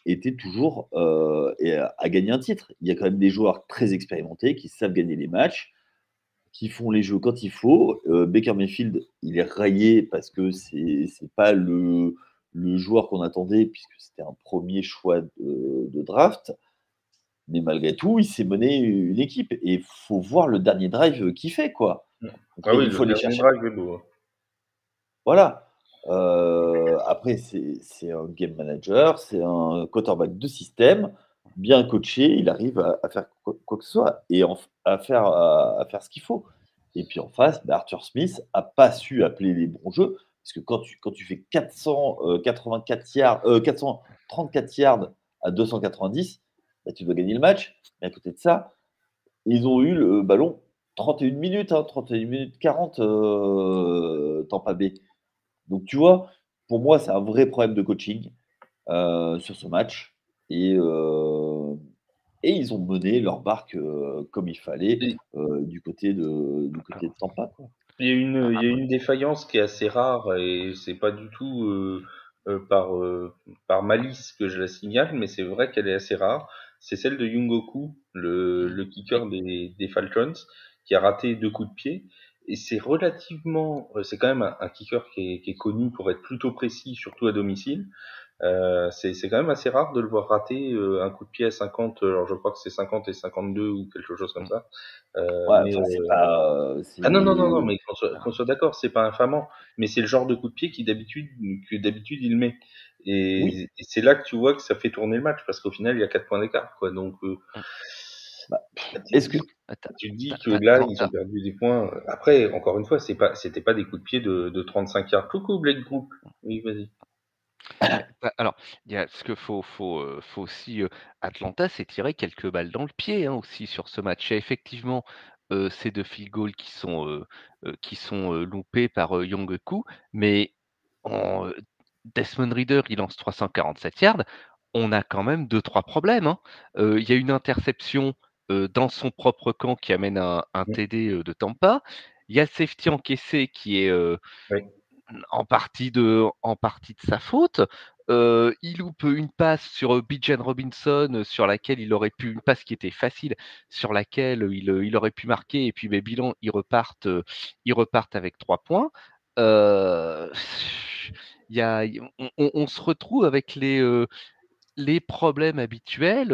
était toujours à gagner un titre. Il y a quand même des joueurs très expérimentés qui savent gagner les matchs, qui font les jeux quand il faut. Baker Mayfield, il est raillé parce que c'est pas le joueur qu'on attendait, puisque c'était un premier choix de draft. Mais malgré tout, il s'est mené une équipe. Et il faut voir le dernier drive qu'il fait, quoi. Donc, Ah oui, il le faut aller dernier chercher. drive est beau. Voilà. Après, c'est un game manager, c'est un quarterback de système, bien coaché, il arrive à faire quoi que ce soit et à faire ce qu'il faut. Et puis en face, Arthur Smith a pas su appeler les bons jeux, parce que quand tu fais 484 yards, 434 yards à 290, bah, tu dois gagner le match. Mais à côté de ça, ils ont eu le ballon 31 minutes, 31 minutes 40, Tampa Bay. Donc, tu vois, pour moi, c'est un vrai problème de coaching sur ce match. Et, ils ont mené leur barque comme il fallait Et du côté de Tampa, quoi. il y a une défaillance qui est assez rare et c'est pas du tout par malice que je la signale, mais c'est vrai qu'elle est assez rare. C'est celle de Youngoku, le kicker des Falcons, qui a raté 2 coups de pied. Et c'est relativement, c'est quand même un kicker qui est connu pour être plutôt précis, surtout à domicile. C'est quand même assez rare de le voir rater un coup de pied à 50, alors je crois que c'est 50 et 52 ou quelque chose comme ça. Ouais, Mais enfin, c'est pas. ah non, non, non, non, mais qu'on soit d'accord, c'est pas infamant, mais c'est le genre de coup de pied que d'habitude il met. Oui, Et c'est là que tu vois que ça fait tourner le match, parce qu'au final, il y a 4 points d'écart, quoi. Donc, bah, tu, est-ce que. tu te dis que là, ils ont perdu des points. Après, encore une fois, c'était pas des coups de pied de 35 yards. Coucou, Blake Group. Oui, vas-y. Alors, il y a ce que faut aussi, Atlanta s'est tiré quelques balles dans le pied, hein, aussi sur ce match. Il y a effectivement, ces 2 field goals qui sont loupés par, Younghoe, mais en, Desmond Ridder, il lance 347 yards. On a quand même deux trois problèmes, hein. Il y a une interception, dans son propre camp qui amène un Mm. TD, de Tampa. Il y a le safety encaissé qui est, Oui. en partie de sa faute. Il loupe une passe sur Bijan Robinson, sur laquelle il aurait pu, une passe qui était facile, sur laquelle il aurait pu marquer, et puis ben, bilan, ils repartent avec 3 points. Euh, il y a, on se retrouve avec les problèmes habituels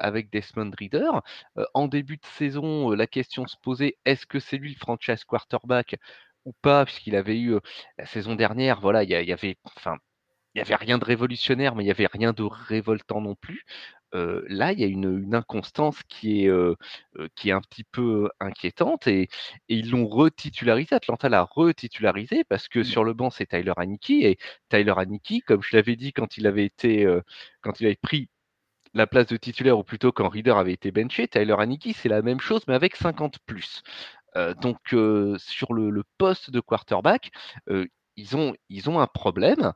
avec Desmond Ridder. En début de saison, la question se posait, est-ce que c'est lui le franchise quarterback ou pas, puisqu'il avait eu la saison dernière, voilà, il y avait, enfin, il y avait rien de révolutionnaire, mais il y avait rien de révoltant non plus. Là, il y a une inconstance qui est un petit peu inquiétante, et ils l'ont retitularisé. Atlanta l'a retitularisé parce que sur le banc, c'est Tyler Haneke, et Tyler Haneke, comme je l'avais dit quand il avait pris la place de titulaire, ou plutôt quand Reader avait été benché, Tyler Haneke, c'est la même chose, mais avec 50 plus. Donc, sur le poste de quarterback, ils ont un problème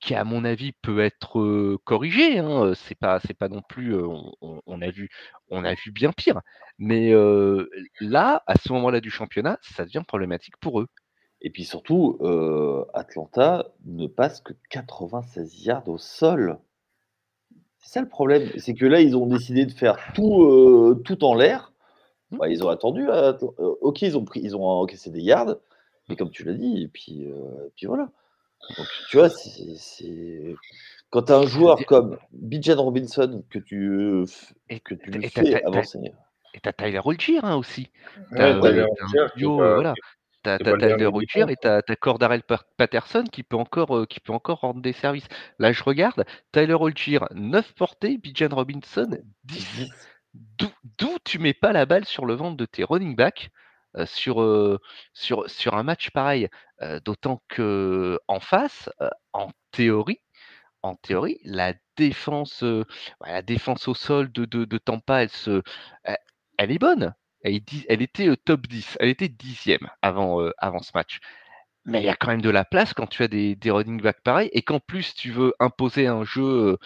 qui, à mon avis, peut être corrigé, hein. C'est pas non plus, on a vu bien pire. Mais là, à ce moment-là du championnat, ça devient problématique pour eux. Et puis surtout, Atlanta ne passe que 96 yards au sol. C'est ça le problème, c'est que là, ils ont décidé de faire tout en l'air. Mmh. Bah, ils ont attendu, OK, ils ont encaissé des yards, mais comme tu l'as dit, et puis voilà. Donc tu vois, c'est quand tu as un joueur comme Bijan Robinson Et que tu le et tu fais avancer. et tu Tyler Allgeier, hein, aussi. Tu Ouais, Oui, Tyler as un Rozier duo, voilà. Tu as qui est pas le Tyler dernier du Allgeier, monde, et tu quoi. as Cordarrelle Patterson qui peut encore rendre des services. Là, je regarde, Tyler Allgeier, 9 portées, Bijan Robinson, 10. 10. D'où tu mets pas la balle sur le ventre de tes running backs, sur un match pareil? D'autant qu'en face, en théorie, la défense au sol de Tampa, elle est bonne. Elle était top 10, elle était 10e avant ce match. Mais il y a quand même de la place quand tu as des running backs pareils et qu'en plus tu veux imposer un jeu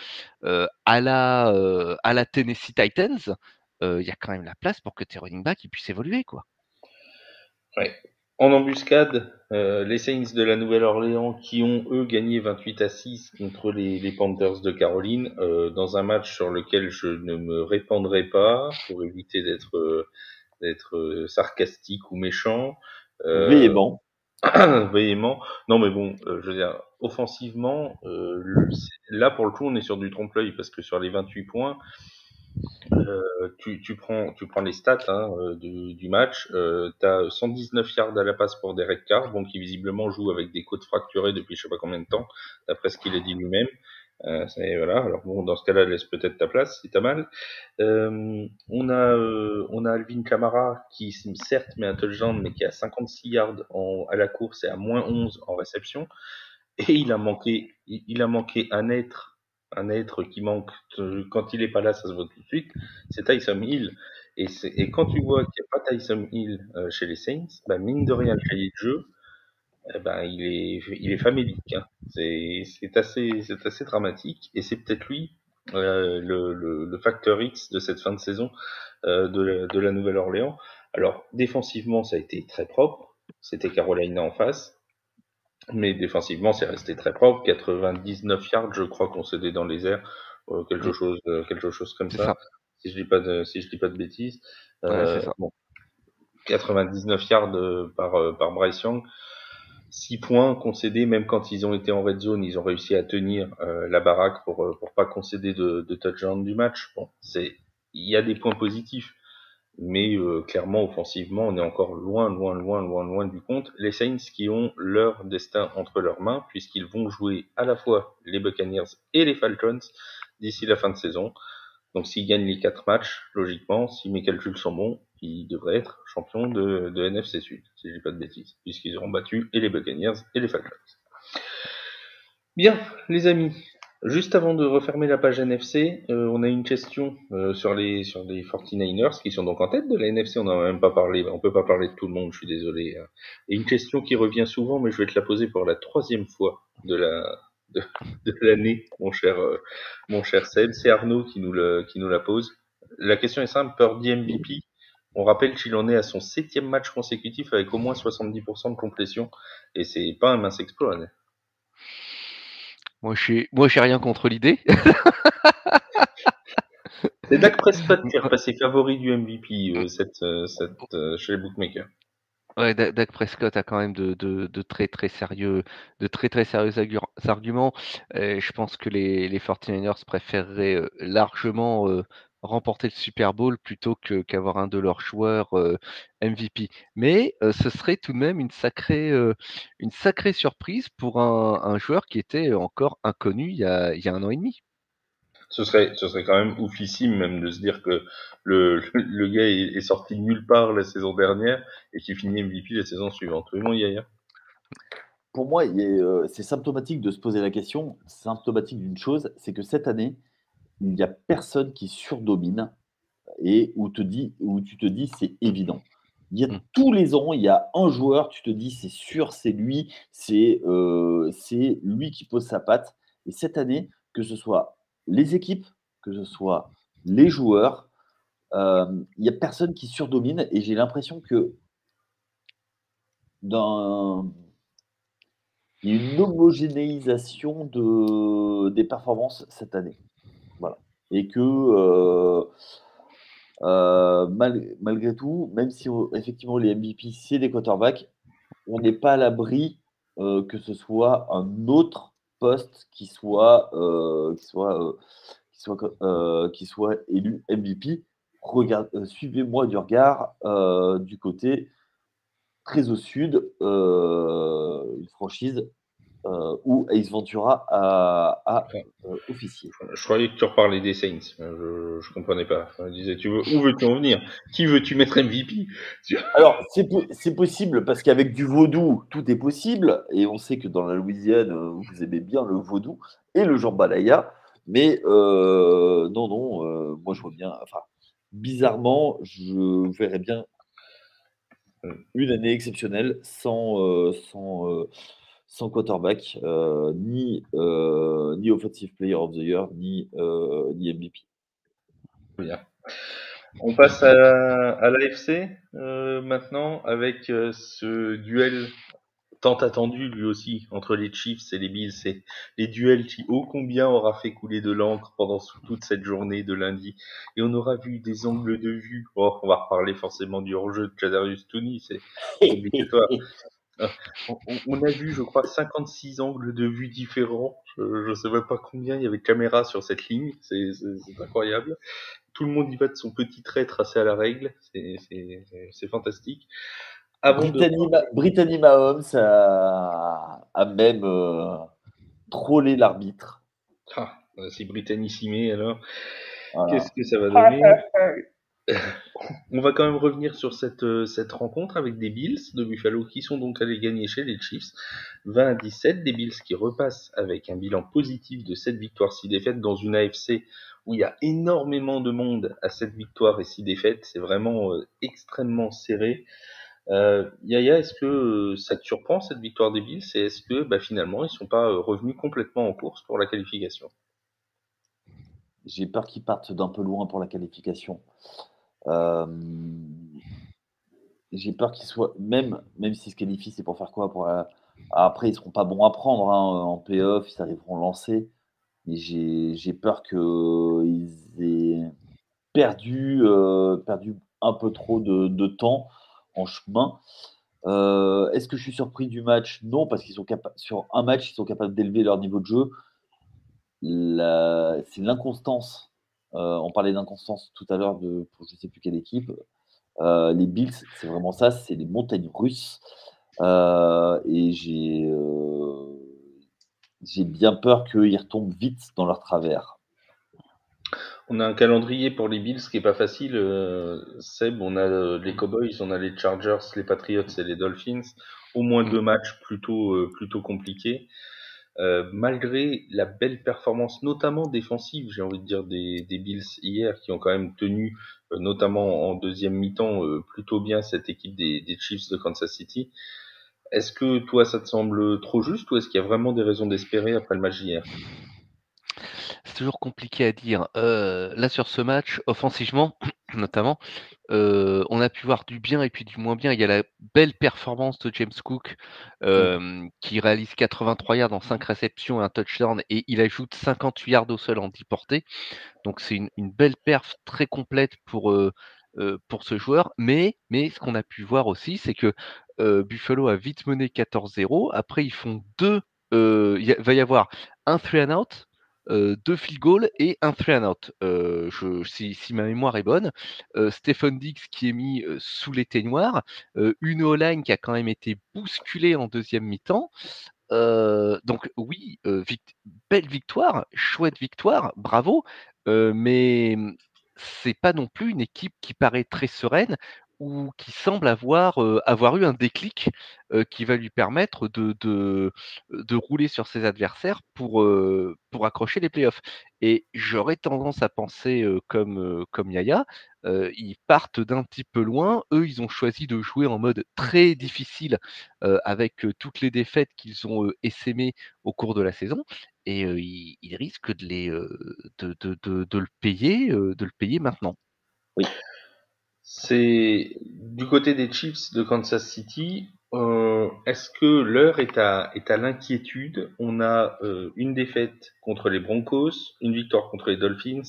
à la Tennessee Titans, il y a quand même la place pour que tes running backs ils puissent évoluer, quoi. Ouais. En embuscade, les Saints de la Nouvelle-Orléans qui ont eux gagné 28-6 contre les Panthers de Caroline dans un match sur lequel je ne me répandrai pas pour éviter d'être sarcastique ou méchant. Véhément. Véhément. Non mais bon, je veux dire, offensivement, là pour le coup on est sur du trompe-l'œil parce que sur les 28 points, tu prends les stats du match. T'as 119 yards à la passe pour Derek Carr, bon qui visiblement joue avec des côtes fracturées depuis je sais pas combien de temps, d'après ce qu'il a dit lui-même. Voilà. Alors bon, dans ce cas-là, laisse peut-être ta place si t'as mal. On a Alvin Kamara qui certes met un touchdown, mais qui a 56 yards à la course et à moins 11 en réception. Et il a manqué un être qui manque, quand il est pas là, ça se voit tout de suite, c'est Taysom Hill. Et quand tu vois qu'il n'y a pas Taysom Hill chez les Saints, bah mine de rien, le cahier de jeu, ben il est famélique, hein. C'est assez dramatique, et c'est peut-être lui le facteur X de cette fin de saison de la Nouvelle-Orléans. Alors défensivement, ça a été très propre. C'était Carolina en face. Mais défensivement, c'est resté très propre. 99 yards, je crois, concédés dans les airs, Mm. quelque chose comme C'est ça. ça. Si je dis pas de bêtises. Ouais, c'est ça. Bon, 99 yards par Bryce Young. 6 points concédés, même quand ils ont été en red zone, ils ont réussi à tenir la baraque pour pas concéder de touchdown du match. Bon, il y a des points positifs. Mais clairement, offensivement, on est encore loin, loin, loin, loin, loin du compte. Les Saints qui ont leur destin entre leurs mains, puisqu'ils vont jouer à la fois les Buccaneers et les Falcons d'ici la fin de saison. Donc s'ils gagnent les 4 matchs, logiquement, si mes calculs sont bons, ils devraient être champions de NFC Sud, si je dis pas de bêtises, puisqu'ils auront battu et les Buccaneers et les Falcons. Bien, les amis, juste avant de refermer la page NFC, on a une question sur les 49ers qui sont donc en tête de la NFC. On n'en a même pas parlé, on peut pas parler de tout le monde, je suis désolé. Et une question qui revient souvent, mais je vais te la poser pour la 3e fois de l'année, mon cher Seb. C'est Arnaud qui nous la pose. La question est simple, Purdy MVP. On rappelle qu'il en est à son 7e match consécutif avec au moins 70% de complétion, et c'est pas un mince exploit, hein. Moi, j'ai rien contre l'idée. C'est Dak Prescott qui est repassé favori du MVP chez les bookmakers. Ouais, Dak Prescott a quand même de très très sérieux, arguments. Je pense que les 49ers préféreraient largement remporter le Super Bowl plutôt qu'avoir un de leurs joueurs MVP. Mais ce serait tout de même une sacrée surprise pour un joueur qui était encore inconnu il y a 1 an et demi. Ce serait quand même oufissime même de se dire que le gars est sorti de nulle part la saison dernière et qui finit MVP la saison suivante. Oui, mon Yaya. Pour moi, c'est symptomatique de se poser la question, symptomatique d'une chose, c'est que cette année, il n'y a personne qui surdomine et où tu te dis c'est évident. Il y a Mm. tous les ans, il y a un joueur, tu te dis c'est sûr, c'est lui, c'est lui qui pose sa patte. Et cette année, que ce soit les équipes, que ce soit les joueurs, il n'y a personne qui surdomine. Et j'ai l'impression que dans, il y a une homogénéisation des performances cette année. Voilà. Et que malgré tout, même si effectivement les MVP c'est des quarterbacks, on n'est pas à l'abri que ce soit un autre poste qui soit élu MVP. Suivez-moi du regard du côté très au sud, une franchise où Ace Ventura a officié. Je croyais que tu reparlais des Saints. Je comprenais pas. Je me disais, où veux-tu en venir? Qui veux-tu mettre MVP? Alors, c'est possible parce qu'avec du vaudou, tout est possible. Et on sait que dans la Louisiane, vous aimez bien le vaudou et le jambalaya. Mais non, non, moi je vois bien. Enfin, bizarrement, je verrais bien Une année exceptionnelle sans quarterback, ni Offensive Player of the Year, ni MVP. Bien. On passe à l'AFC maintenant avec ce duel tant attendu lui aussi entre les Chiefs et les Bills. C'est les duels qui ô combien aura fait couler de l'encre pendant toute cette journée de lundi. Et on aura vu des angles de vue. Oh, on va reparler forcément du hors-jeu de Kadarius Toney, c'est obligatoire. On a vu, je crois, 56 angles de vue différents. Je ne sais même pas combien il y avait de caméras sur cette ligne. C'est incroyable. Tout le monde y va de son petit trait tracé à la règle. C'est fantastique. Brittany Mahomes a même trollé l'arbitre. Ah, c'est Britannissimé alors. Voilà. Qu'est-ce que ça va donner? On va quand même revenir sur cette rencontre avec des Bills de Buffalo qui sont donc allés gagner chez les Chiefs 20-17. Des Bills qui repassent avec un bilan positif de 7 victoires, 6 défaites dans une AFC où il y a énormément de monde à 7 victoires et 6 défaites. C'est vraiment extrêmement serré. Yaya, est-ce que ça te surprend cette victoire des Bills et est-ce que finalement ils sont pas revenus complètement en course pour la qualification? J'ai peur qu'ils partent d'un peu loin pour la qualification. Euh, j'ai peur qu'ils soient, même s'ils se qualifient, c'est pour faire quoi après, ils seront pas bons à prendre en playoff, ils arriveront lancés. Mais j'ai peur qu'ils aient perdu un peu trop de temps en chemin. Est-ce que je suis surpris du match? Non, parce qu'ils sont capables sur un match, ils sont capables d'élever leur niveau de jeu. C'est l'inconstance. On parlait d'inconstance tout à l'heure pour je ne sais plus quelle équipe. Les Bills, c'est vraiment ça, c'est les montagnes russes. Et j'ai bien peur qu'ils retombent vite dans leur travers. On a un calendrier pour les Bills qui est pas facile. Seb, on a les Cowboys, on a les Chargers, les Patriots et les Dolphins. Au moins 2 matchs plutôt compliqués. Malgré la belle performance, notamment défensive, j'ai envie de dire des Bills hier, qui ont quand même tenu, notamment en deuxième mi-temps, plutôt bien cette équipe des Chiefs de Kansas City. Est-ce que toi, ça te semble trop juste ou est-ce qu'il y a vraiment des raisons d'espérer après le match d'hier? C'est toujours compliqué à dire. Là, sur ce match, offensivement, notamment, on a pu voir du bien et puis du moins bien. Il y a la belle performance de James Cook, qui réalise 83 yards en 5 réceptions et un touchdown et il ajoute 58 yards au sol en 10 portées. Donc c'est une belle perf très complète pour ce joueur. Mais ce qu'on a pu voir aussi, c'est que, Buffalo a vite mené 14-0. Après, ils font 2, il va y avoir un 3 and out, 2 field goals et un 3 and out. Si ma mémoire est bonne, Stephen Diggs qui est mis, sous les teignoirs, une O-line qui a quand même été bousculée en deuxième mi-temps. Donc oui, belle victoire, chouette victoire, bravo, mais c'est pas non plus une équipe qui paraît très sereine ou qui semble avoir eu un déclic, qui va lui permettre de rouler sur ses adversaires pour accrocher les playoffs. Et j'aurais tendance à penser, comme Yaya, ils partent d'un petit peu loin. Eux, ils ont choisi de jouer en mode très difficile, avec, toutes les défaites qu'ils ont, essaimées au cours de la saison et ils risquent de le payer maintenant. Oui. C'est du côté des Chiefs de Kansas City. Est-ce que l'heure est à l'inquiétude? On a une défaite contre les Broncos, une victoire contre les Dolphins,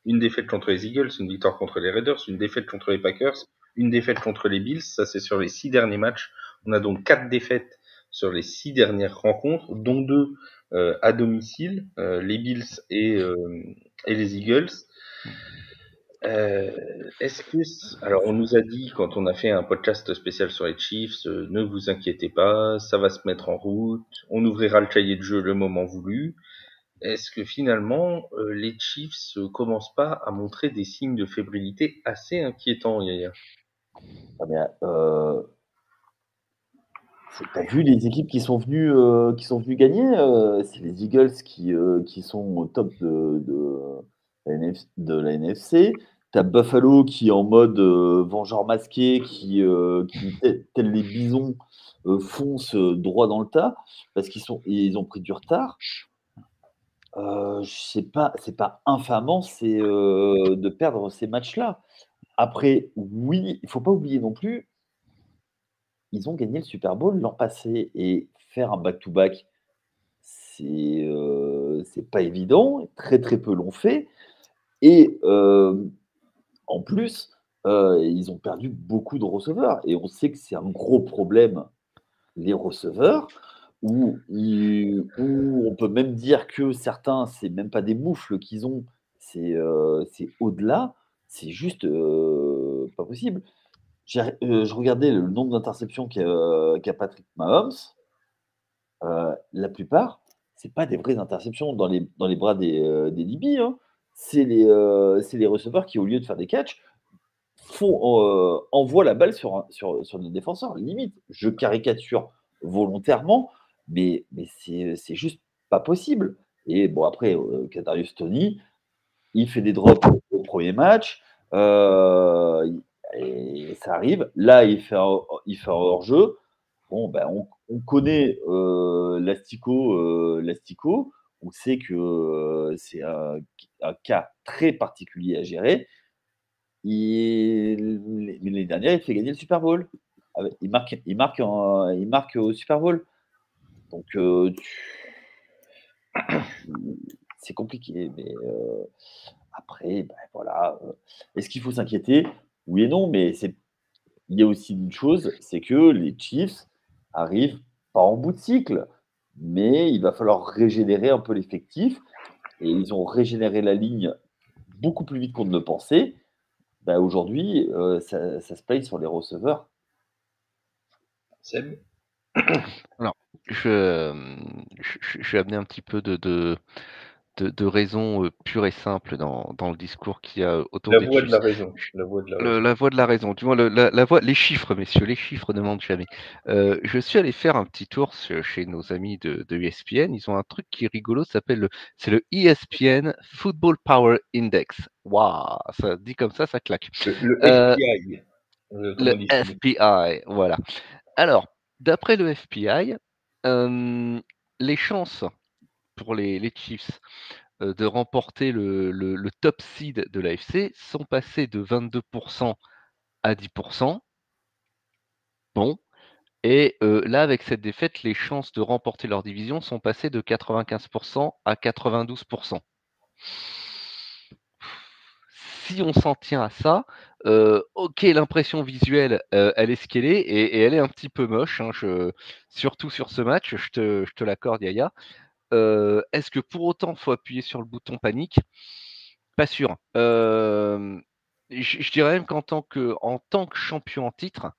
une défaite contre les Eagles, une victoire contre les Raiders, une défaite contre les Packers, une défaite contre les Bills. Ça, c'est sur les 6 derniers matchs. On a donc 4 défaites sur les 6 dernières rencontres, dont 2 à domicile, les Bills et les Eagles. Est-ce que alors on nous a dit quand on a fait un podcast spécial sur les Chiefs, ne vous inquiétez pas, ça va se mettre en route, on ouvrira le cahier de jeu le moment voulu. Est-ce que finalement les Chiefs commencent pas à montrer des signes de fébrilité assez inquiétants, Yaya? Ah, mais, t'as vu les équipes qui sont venues gagner? C'est les Eagles qui sont au top de la NFC. T'as Buffalo qui est en mode vengeur masqué, qui tel les bisons, fonce droit dans le tas parce ils ont pris du retard. C'est pas infamant, c'est de perdre ces matchs-là. Après, oui, il faut pas oublier non plus, ils ont gagné le Super Bowl l'an passé et faire un back-to-back, c'est pas évident. Très, très peu l'ont fait et en plus, ils ont perdu beaucoup de receveurs et on sait que c'est un gros problème, les receveurs, où on peut même dire que certains, c'est même pas des moufles qu'ils ont, c'est au-delà, c'est juste, pas possible. Je regardais le nombre d'interceptions qu'a Patrick Mahomes, la plupart, c'est pas des vraies interceptions dans les bras des DB, hein. C'est les receveurs qui, au lieu de faire des catchs, envoient la balle sur le défenseur. Limite, je caricature volontairement, mais c'est juste pas possible. Et bon, après, Kadarius Toney, il fait des drops au premier match, et ça arrive. Là, il fait un hors-jeu. Bon, ben, on connaît l'Astico. On sait que c'est un cas très particulier à gérer. Mais l'année dernière, il fait gagner le Super Bowl. Il marque au Super Bowl. Donc, c'est compliqué. Mais après, ben, voilà. Est-ce qu'il faut s'inquiéter? Oui et non, mais il y a aussi une chose, c'est que les Chiefs arrivent pas en bout de cycle, mais il va falloir régénérer un peu l'effectif. Et ils ont régénéré la ligne beaucoup plus vite qu'on ne le pensait. Bah, aujourd'hui, ça se paye sur les receveurs. Seb? Alors, je vais amener un petit peu de raison pure et simple dans le discours qu'il y a autour La des voix de Chiefs. la raison. La voix de la raison. La voix de la raison, du moins la voix, les chiffres, messieurs, les chiffres ne mentent jamais. Je suis allé faire un petit tour chez nos amis de ESPN. Ils ont un truc qui est rigolo, c'est le ESPN Football Power Index. Waouh, ça dit comme ça claque. Le Euh, FPI, comme le on dit chez nous. FPI, voilà. Alors, d'après le FPI, euh, les chances pour les Chiefs de remporter le top seed de l'AFC sont passées de 22% à 10%. Bon. Et là, avec cette défaite, les chances de remporter leur division sont passées de 95% à 92%. Si on s'en tient à ça, ok, l'impression visuelle, elle est ce qu'elle est, et elle est un petit peu moche, hein, surtout sur ce match, je te l'accorde, Yaya. Est-ce que pour autant, faut appuyer sur le bouton panique? Pas sûr. Je dirais même en tant que champion en titre,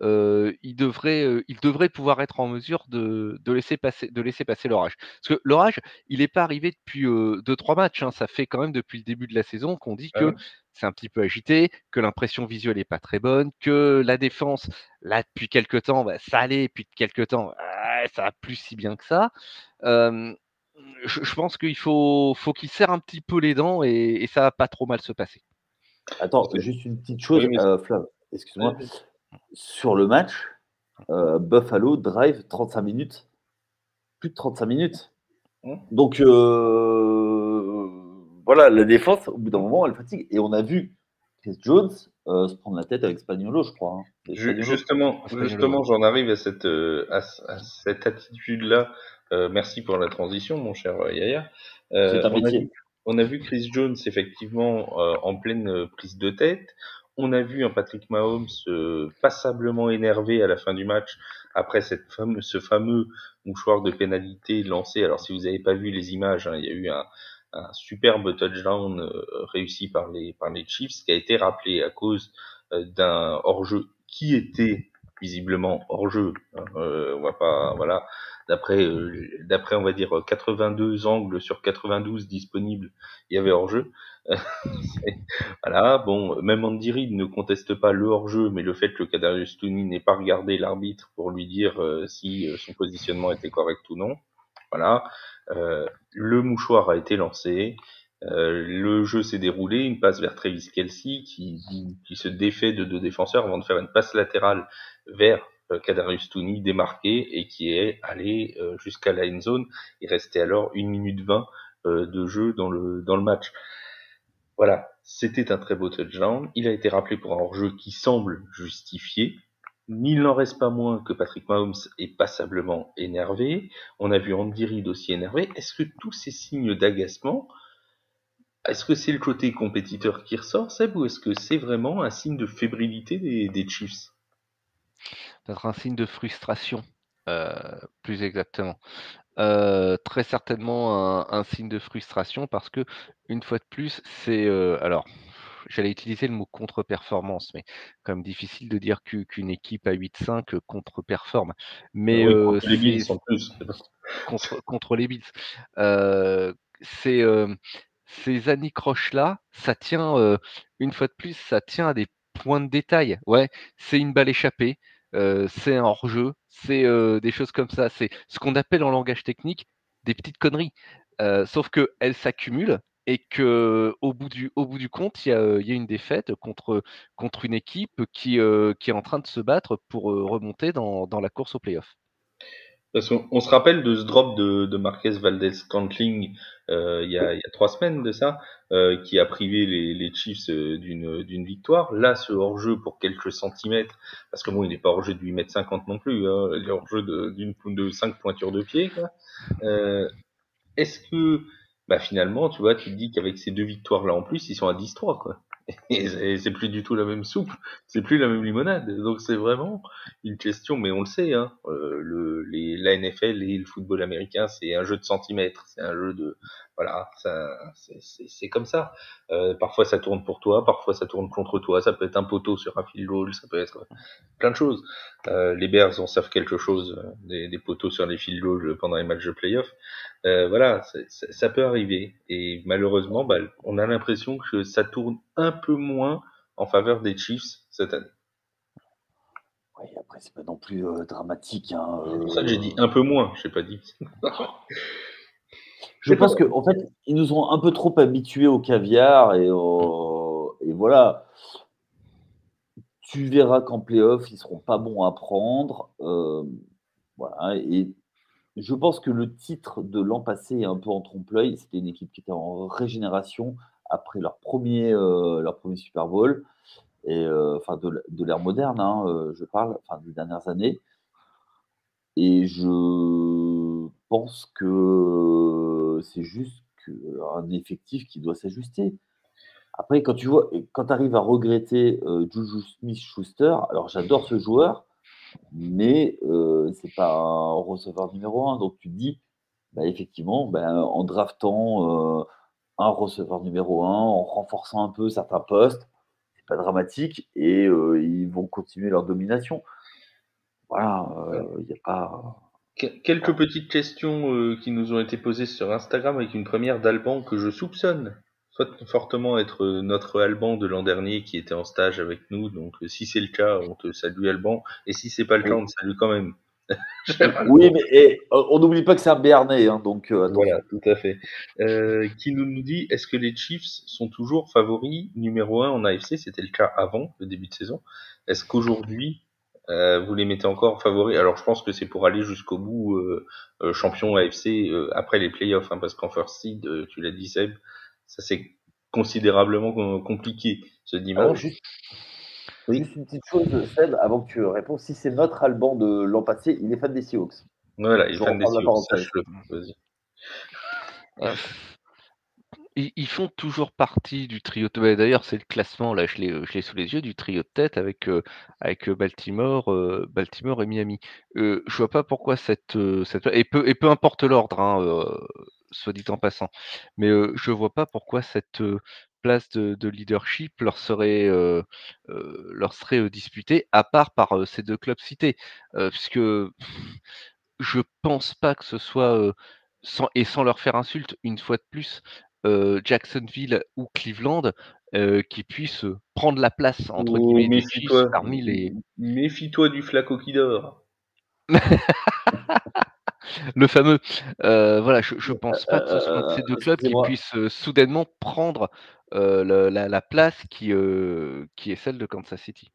il devrait pouvoir être en mesure de laisser passer l'orage. Parce que l'orage, il n'est pas arrivé depuis 2-3 matchs, hein. Ça fait quand même depuis le début de la saison qu'on dit Ah que ouais. c'est un petit peu agité, que l'impression visuelle n'est pas très bonne, que la défense, là, depuis quelques temps, bah, ça allait, et puis de quelques temps, ça va plus si bien que ça. Euh, je pense faut qu'il serre un petit peu les dents et ça va pas trop mal se passer. Attends, juste une petite Oui, chose, mais Flav, excuse-moi. vas-y. Sur le match, Buffalo drive 35 minutes, plus de 35 minutes. Hein. Donc, voilà, la défense, au bout d'un moment, elle fatigue. Et on a vu Chris Jones se prendre la tête avec Spaniolo, je crois, hein. C'est Spaniolo. Spagnuolo, ouais. Justement, j'en arrive à à cette attitude-là. Merci pour la transition, mon cher Yaya. C'est un On a vu, métier. on a vu Chris Jones effectivement en pleine prise de tête. On a vu un Patrick Mahomes passablement énervé à la fin du match après ce fameux mouchoir de pénalité lancé. Alors, si vous n'avez pas vu les images, hein, il y a eu un superbe touchdown réussi par les Chiefs qui a été rappelé à cause d'un hors-jeu qui était visiblement hors-jeu. Hein, on va pas, voilà. D'après, on va dire 82 angles sur 92 disponibles, il y avait hors-jeu. Voilà. Bon, même Andy Reid ne conteste pas le hors-jeu, mais le fait que Kadarius Toney n'ait pas regardé l'arbitre pour lui dire si son positionnement était correct ou non. Voilà. Le mouchoir a été lancé. Le jeu s'est déroulé, une passe vers Travis Kelce qui se défait de 2 défenseurs avant de faire une passe latérale vers Kadarius Toney démarqué et qui est allé jusqu'à la end zone. Il restait alors 1 minute 20 de jeu dans le match. Voilà, c'était un très beau touchdown. Il a été rappelé pour un hors-jeu qui semble justifié. Il n'en reste pas moins que Patrick Mahomes est passablement énervé. On a vu Andy Reid aussi énervé. Est-ce que tous ces signes d'agacement, est-ce que c'est le côté compétiteur qui ressort, Seb, ou est-ce que c'est vraiment un signe de fébrilité des Chiefs? Peut-être un signe de frustration, plus exactement. Très certainement un signe de frustration parce que une fois de plus, c'est, alors j'allais utiliser le mot contre-performance, mais quand même difficile de dire qu'une équipe à 8-5 contre-performe. Mais Oui, contre les c'est Bills en plus. contre les Bills. C'est, ces anicroches-là, ça tient, une fois de plus, ça tient à des points de détail. Ouais, c'est une balle échappée, c'est un hors-jeu, c'est, des choses comme ça. C'est ce qu'on appelle en langage technique des petites conneries. Sauf qu'elles s'accumulent et qu'au bout du compte, il y a une défaite contre une équipe qui est en train de se battre pour, remonter dans la course aux playoffs. Parce qu'on se rappelle de ce drop de Marquez Valdez-Scantling il y a 3 semaines de ça, qui a privé les Chiefs d'une victoire. Là, ce hors-jeu pour quelques centimètres, parce que bon, il n'est pas hors-jeu de 8,50 m non plus, hein, il est hors-jeu de 5 pointures de pied, quoi. Est-ce que, bah finalement, tu vois, tu te dis qu'avec ces 2 victoires-là en plus, ils sont à 10-3, quoi. Et c'est plus du tout la même soupe, c'est plus la même limonade. Donc c'est vraiment une question, mais on le sait, hein, la NFL et le football américain, c'est un jeu de centimètres, c'est un jeu de, voilà, c'est comme ça. Parfois ça tourne pour toi, parfois ça tourne contre toi. Ça peut être un poteau sur un field goal, ça peut être plein de choses. Les Bears en savent quelque chose, des poteaux sur les field goals pendant les matchs de playoff. Voilà, ça peut arriver. Et malheureusement, bah, on a l'impression que ça tourne un peu moins en faveur des Chiefs cette année. Ouais, après, c'est pas non plus dramatique. Hein, C'est pour ça que j'ai dit un peu moins, j'ai pas dit. Je pense qu'en fait, ils nous ont un peu trop habitués au caviar et voilà. Tu verras qu'en playoff, ils seront pas bons à prendre. Voilà. Et je pense que le titre de l'an passé est un peu en trompe-l'œil. C'était une équipe qui était en régénération après leur premier Super Bowl, enfin de l'ère moderne, hein, je parle, enfin des dernières années. Et je pense que c'est juste un effectif qui doit s'ajuster. Après, quand tu arrives à regretter Juju Smith-Schuster, alors j'adore ce joueur, mais c'est pas un receveur numéro un. Donc tu te dis, bah, effectivement, bah, en draftant un receveur numéro un, en renforçant un peu certains postes, c'est pas dramatique et ils vont continuer leur domination. Voilà, il n'y a pas. Quelques petites questions qui nous ont été posées sur Instagram avec une première d'Alban que je soupçonne fortement être notre Alban de l'an dernier qui était en stage avec nous. Donc si c'est le cas, on te salue Alban. Et si c'est pas le cas, on te salue quand même. Oui, mais on n'oublie pas que c'est un Béarnais, hein, donc attention. Voilà, tout à fait. Qui nous dit, est-ce que les Chiefs sont toujours favoris numéro 1 en AFC? C'était le cas avant le début de saison. Est-ce qu'aujourd'hui, vous les mettez encore favoris? Alors je pense que c'est pour aller jusqu'au bout champion AFC après les playoffs, hein, parce qu'en first seed, tu l'as dit Seb, ça c'est considérablement compliqué ce dimanche. Juste Oui, une petite chose, Seb, avant que tu répondes. Si c'est notre Alban de l'an passé, il est fan des Seahawks. voilà, il est Je fan des reprends la Seahawks, parenthèse. sache-le. Vas-y. Heu, ils font toujours partie du trio de bah, d'ailleurs, c'est le classement, là, je l'ai sous les yeux, du trio de tête avec Baltimore et Miami. Je vois pas pourquoi cette et peu importe l'ordre, hein, soit dit en passant. Mais, je vois pas pourquoi cette, place de leadership leur serait, disputée, à part par, ces 2 clubs cités. Puisque je pense pas que ce soit, sans leur faire insulte, une fois de plus, Jacksonville ou Cleveland, qui puissent, «prendre la place» entre Oh, guillemets des Chiefs parmi les méfie-toi du flaco qui dort. Le fameux. Voilà, je pense pas que ce soit un de ces 2 clubs qui Excusez-moi. puissent, soudainement prendre, la place qui est celle de Kansas City.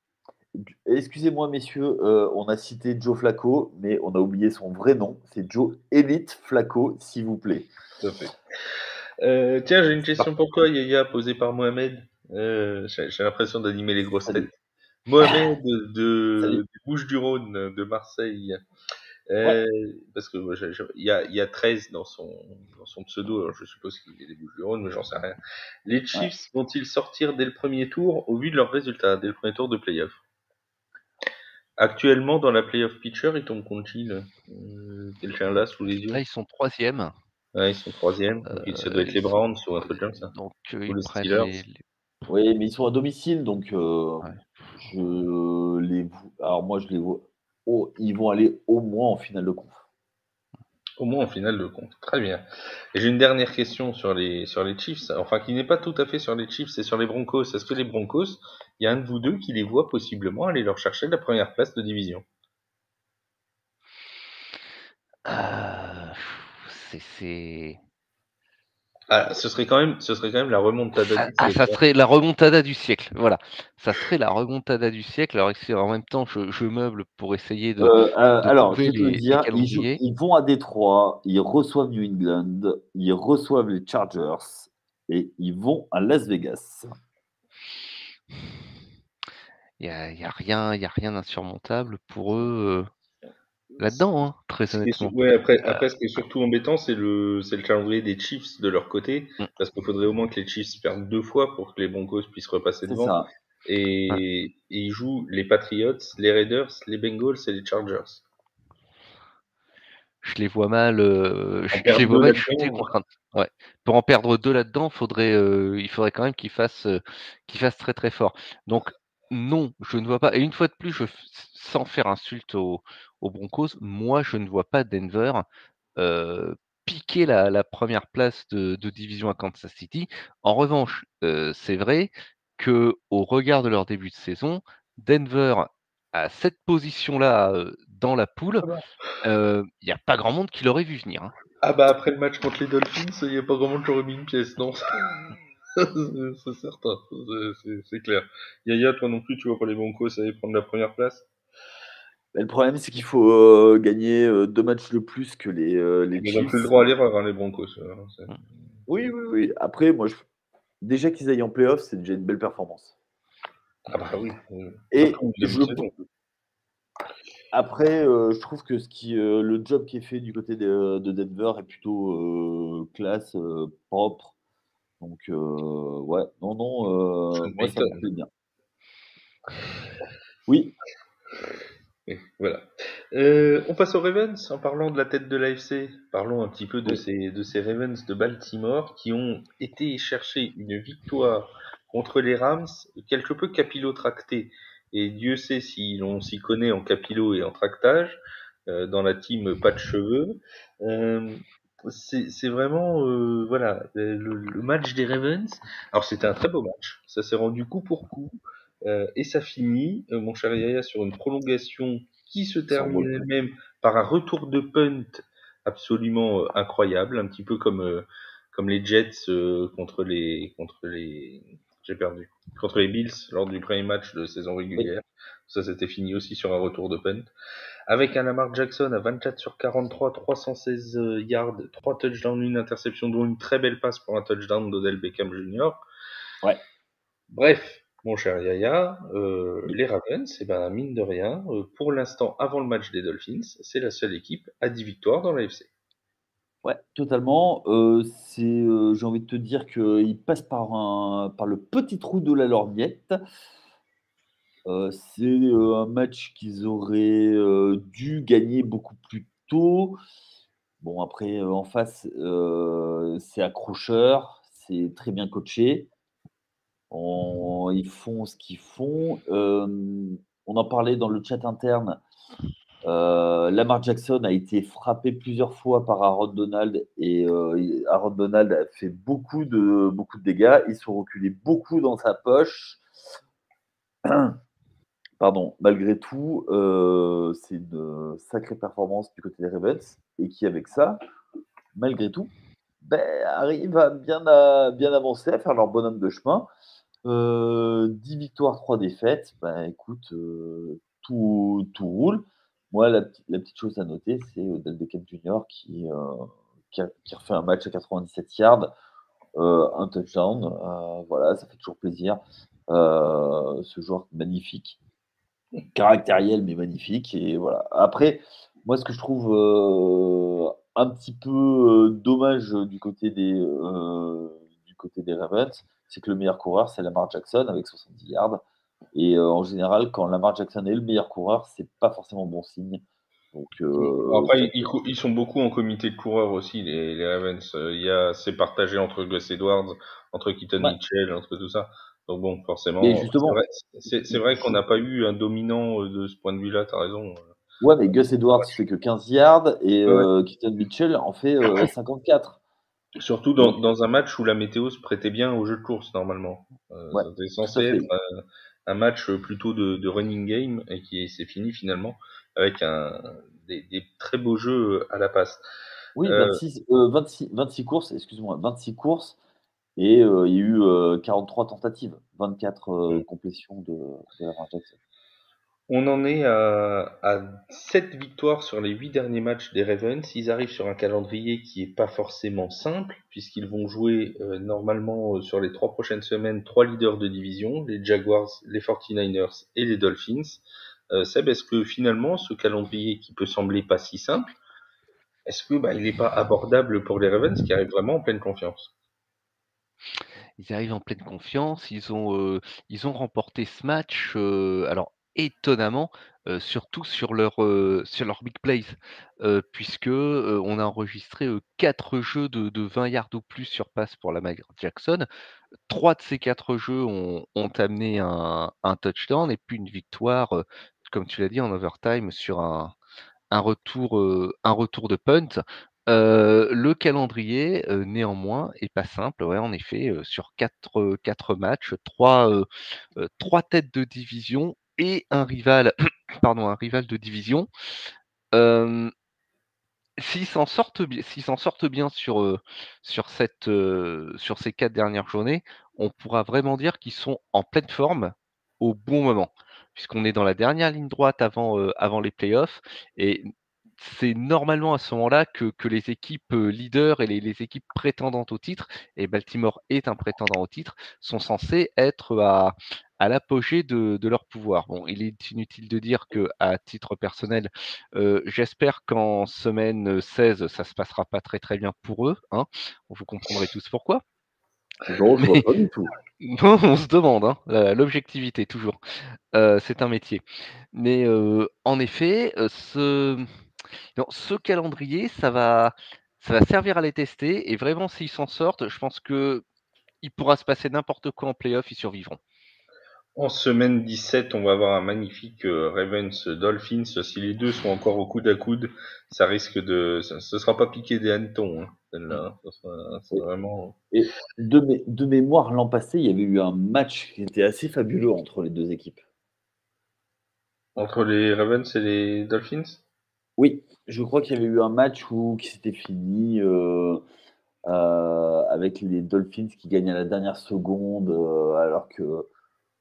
Excusez-moi, messieurs, on a cité Joe Flacco, mais on a oublié son vrai nom. C'est Joe Elite Flacco, s'il vous plaît. Tout à fait. Tiens, j'ai une question pour toi, Yaya, posée par Mohamed. J'ai l'impression d'animer les grosses Salut. têtes. Mohamed Salut. des Bouches-du-Rhône, de Marseille. Ouais. Parce que moi, il y a 13 dans son pseudo, alors je suppose qu'il est des Bouches-du-Rhône, mais j'en sais rien. Les Chiefs vont-ils sortir dès le premier tour au vu de leurs résultats, dès le premier tour de playoff? Actuellement, dans la playoff pitcher, ils tombent contre qui, là? Quelqu'un là, sous les yeux? Là, ils sont 3e. Ouais, ils sont troisième. Donc ça doit être Ils les sont Browns ou un truc comme ça. donc Ou ils les prennent Steelers. les Oui, mais ils sont à domicile, donc ouais. je les vois. Alors moi, je les vois. Oh, ils vont aller au moins en finale de conf. Au moins en finale de compte. Très bien. Et j'ai une dernière question sur les Chiefs. Enfin, qui n'est pas tout à fait sur les Chiefs, c'est sur les Broncos. Est-ce que les Broncos, il y a un de vous deux qui les voit possiblement aller leur chercher la première place de division? C'est Ah, ce serait quand même la remontada du ça siècle. serait la remontada du siècle, voilà. Ça serait la remontada du siècle. Alors que en même temps, je meuble pour essayer de Alors, je trouver vais te le les dire, calendriers. ils vont à Détroit, ils reçoivent New England, ils reçoivent les Chargers et ils vont à Las Vegas. Il y a rien d'insurmontable pour eux, là-dedans, hein, très honnêtement. Ouais, Heu, après, ce qui est surtout embêtant, c'est le calendrier des Chiefs de leur côté, mmh, parce qu'il faudrait au moins que les Chiefs perdent 2 fois pour que les Broncos puissent repasser C'est devant. ça. ouais. Et ils jouent les Patriots, les Raiders, les Bengals et les Chargers. Je les vois mal, En je les perdre vois deux mal chuter là-dedans. contre un ouais. Pour en perdre 2 là-dedans, il faudrait quand même qu'ils fassent très, très fort. Donc non, je ne vois pas et une fois de plus, je f sans faire insulte aux Broncos, moi je ne vois pas Denver, piquer la 1re place de division à Kansas City. En revanche, c'est vrai qu'au regard de leur début de saison, Denver à cette position-là, dans la poule, il y a pas grand monde qui l'aurait vu venir, hein. Ah bah après le match contre les Dolphins, il n'y a pas grand monde qui aurait mis une pièce, non? C'est certain, c'est clair. Yaya, toi non plus, tu vois pas les Broncos aller prendre la première place? Mais le problème, c'est qu'il faut gagner 2 matchs de plus que les Ils n'ont plus le Chiefs. droit à l'erreur, hein, les Broncos. Mmh. Oui, oui, oui. Après, moi, déjà qu'ils aillent en playoff, c'est déjà une belle performance. Ah bah oui, Et surtout au début je, de saison. après, je trouve que le job qui est fait du côté de Denver est plutôt classe, propre. Donc, ouais, non, Ça non, moi, ça me m'étonne. plaît bien. Oui, Et voilà. On passe aux Ravens en parlant de la tête de l'AFC. Parlons un petit peu oui, de ces Ravens de Baltimore qui ont été chercher une victoire contre les Rams quelque peu capillotractée. Et Dieu sait si l'on s'y connaît en capillo et en tractage dans la team pas de cheveux. Euh, c'est vraiment voilà le match des Ravens. Alors c'était un très beau match. Ça s'est rendu coup pour coup. Et ça finit, mon cher Yaya, sur une prolongation qui se ça termine envoie. elle-même par un retour de punt absolument incroyable, un petit peu comme les Jets j'ai perdu, contre les Bills lors du premier match de saison Oui, régulière. Ça s'était fini aussi sur un retour de punt. Avec un Lamar Jackson à 24 sur 43, 316 yards, 3 touchdowns, une interception, dont une très belle passe pour un touchdown d'Odell Beckham Jr. ouais. Bref, mon cher Yaya, Oui. les Ravens, eh ben, mine de rien, pour l'instant, avant le match des Dolphins, c'est la seule équipe à 10 victoires dans la l'AFC. Ouais, totalement. J'ai envie de te dire qu'ils passent par le petit trou de la lorgnette. C'est un match qu'ils auraient dû gagner beaucoup plus tôt. Bon, après, en face, c'est accrocheur, c'est très bien coaché. Ils font ce qu'ils font. On en parlait dans le chat interne. Lamar Jackson a été frappé plusieurs fois par Aaron Donald et Aaron Donald a fait beaucoup de dégâts. Ils sont reculés beaucoup dans sa poche. pardon, malgré tout, c'est une sacrée performance du côté des Ravens et qui, avec ça, malgré tout, arrivent à bien avancer, à faire leur bonhomme de chemin. 10 victoires, 3 défaites, écoute, tout roule. Moi, la petite chose à noter, c'est, Odell Beckham Junior qui refait un match à 97 yards, un touchdown, voilà, ça fait toujours plaisir. Ce joueur magnifique, caractériel mais magnifique et voilà. Après, moi, ce que je trouve, un petit peu, dommage, du côté des Ravens, c'est que le meilleur coureur, c'est Lamar Jackson avec 70 yards et en général, quand Lamar Jackson est le meilleur coureur, c'est pas forcément bon signe. Donc Bon, ça après, peut ils sont beaucoup en comité de coureurs aussi, les Ravens. C'est partagé entre Gus Edwards, entre Keaton ouais, Mitchell, entre tout ça. Donc bon, mais forcément, justement, c'est i vrai qu'on je n'a pas eu un dominant de ce point de vue-là, t'as raison. ouais, mais Gus Edwards fait que 15 yards et Ouais, ouais. Keaton Mitchell en fait, 54. Surtout Donc dans un match où la météo se prêtait bien au jeu de course, normalement. ouais, C'était tout censé à être fait. un match plutôt de running game et qui s'est fini finalement avec des très beaux jeux à la passe. Oui, Euh, 26 courses, excuse-moi, 26 courses et il y a eu, 43 tentatives, 24, complétions de Lamar Jackson. On en est à 7 victoires sur les 8 derniers matchs des Ravens. Ils arrivent sur un calendrier qui est pas forcément simple, puisqu'ils vont jouer normalement sur les 3 prochaines semaines 3 leaders de division, les Jaguars, les 49ers et les Dolphins. Seb, est-ce que finalement ce calendrier qui peut sembler pas si simple, est-ce que il n'est pas abordable pour les Ravens qui arrivent vraiment en pleine confiance? Ils arrivent en pleine confiance, ils ont remporté ce match, alors étonnamment, surtout sur leurs big plays, puisque, on a enregistré, 4 jeux de 20 yards ou plus sur passe pour Lamar Jackson. 3 de ces 4 jeux ont amené un touchdown et puis une victoire, comme tu l'as dit en overtime sur un retour de punt. Le calendrier, néanmoins est pas simple, ouais, en effet, sur 4 matchs, 3 têtes de division et un rival pardon, un rival de division. Hem, s'ils s'en sortent bien sur ces 4 dernières journées, on pourra vraiment dire qu'ils sont en pleine forme au bon moment. Puisqu'on est dans la dernière ligne droite avant les playoffs et c'est normalement à ce moment-là que les équipes, leaders et les équipes prétendantes au titre, et Baltimore est un prétendant au titre, sont censées être à l'apogée de leur pouvoir. Bon, il est inutile de dire qu'à titre personnel, j'espère qu'en semaine 16, ça se passera pas très, très bien pour eux, hein. Vous comprendrez tous pourquoi. Non, je vois Mais pas du tout. non, on se demande, hein, l'objectivité toujours, c'est un métier. Mais, en effet, ce calendrier, ça va servir à les tester et vraiment s'ils s'en sortent, je pense qu'il pourra se passer n'importe quoi en playoff, ils survivront. En semaine 17, on va avoir un magnifique Ravens Dolphins. Si les deux sont encore au coude à coude, ça risque ce sera pas piqué des hannetons, hein, Mmh. celle-là, hein. C'est Et vraiment et de mémoire, l'an passé, il y avait eu un match qui était assez fabuleux entre les 2 équipes. entre les Ravens et les Dolphins. Oui, je crois qu'il y avait eu un match qui s'était fini, avec les Dolphins qui gagnaient à la dernière seconde, alors que,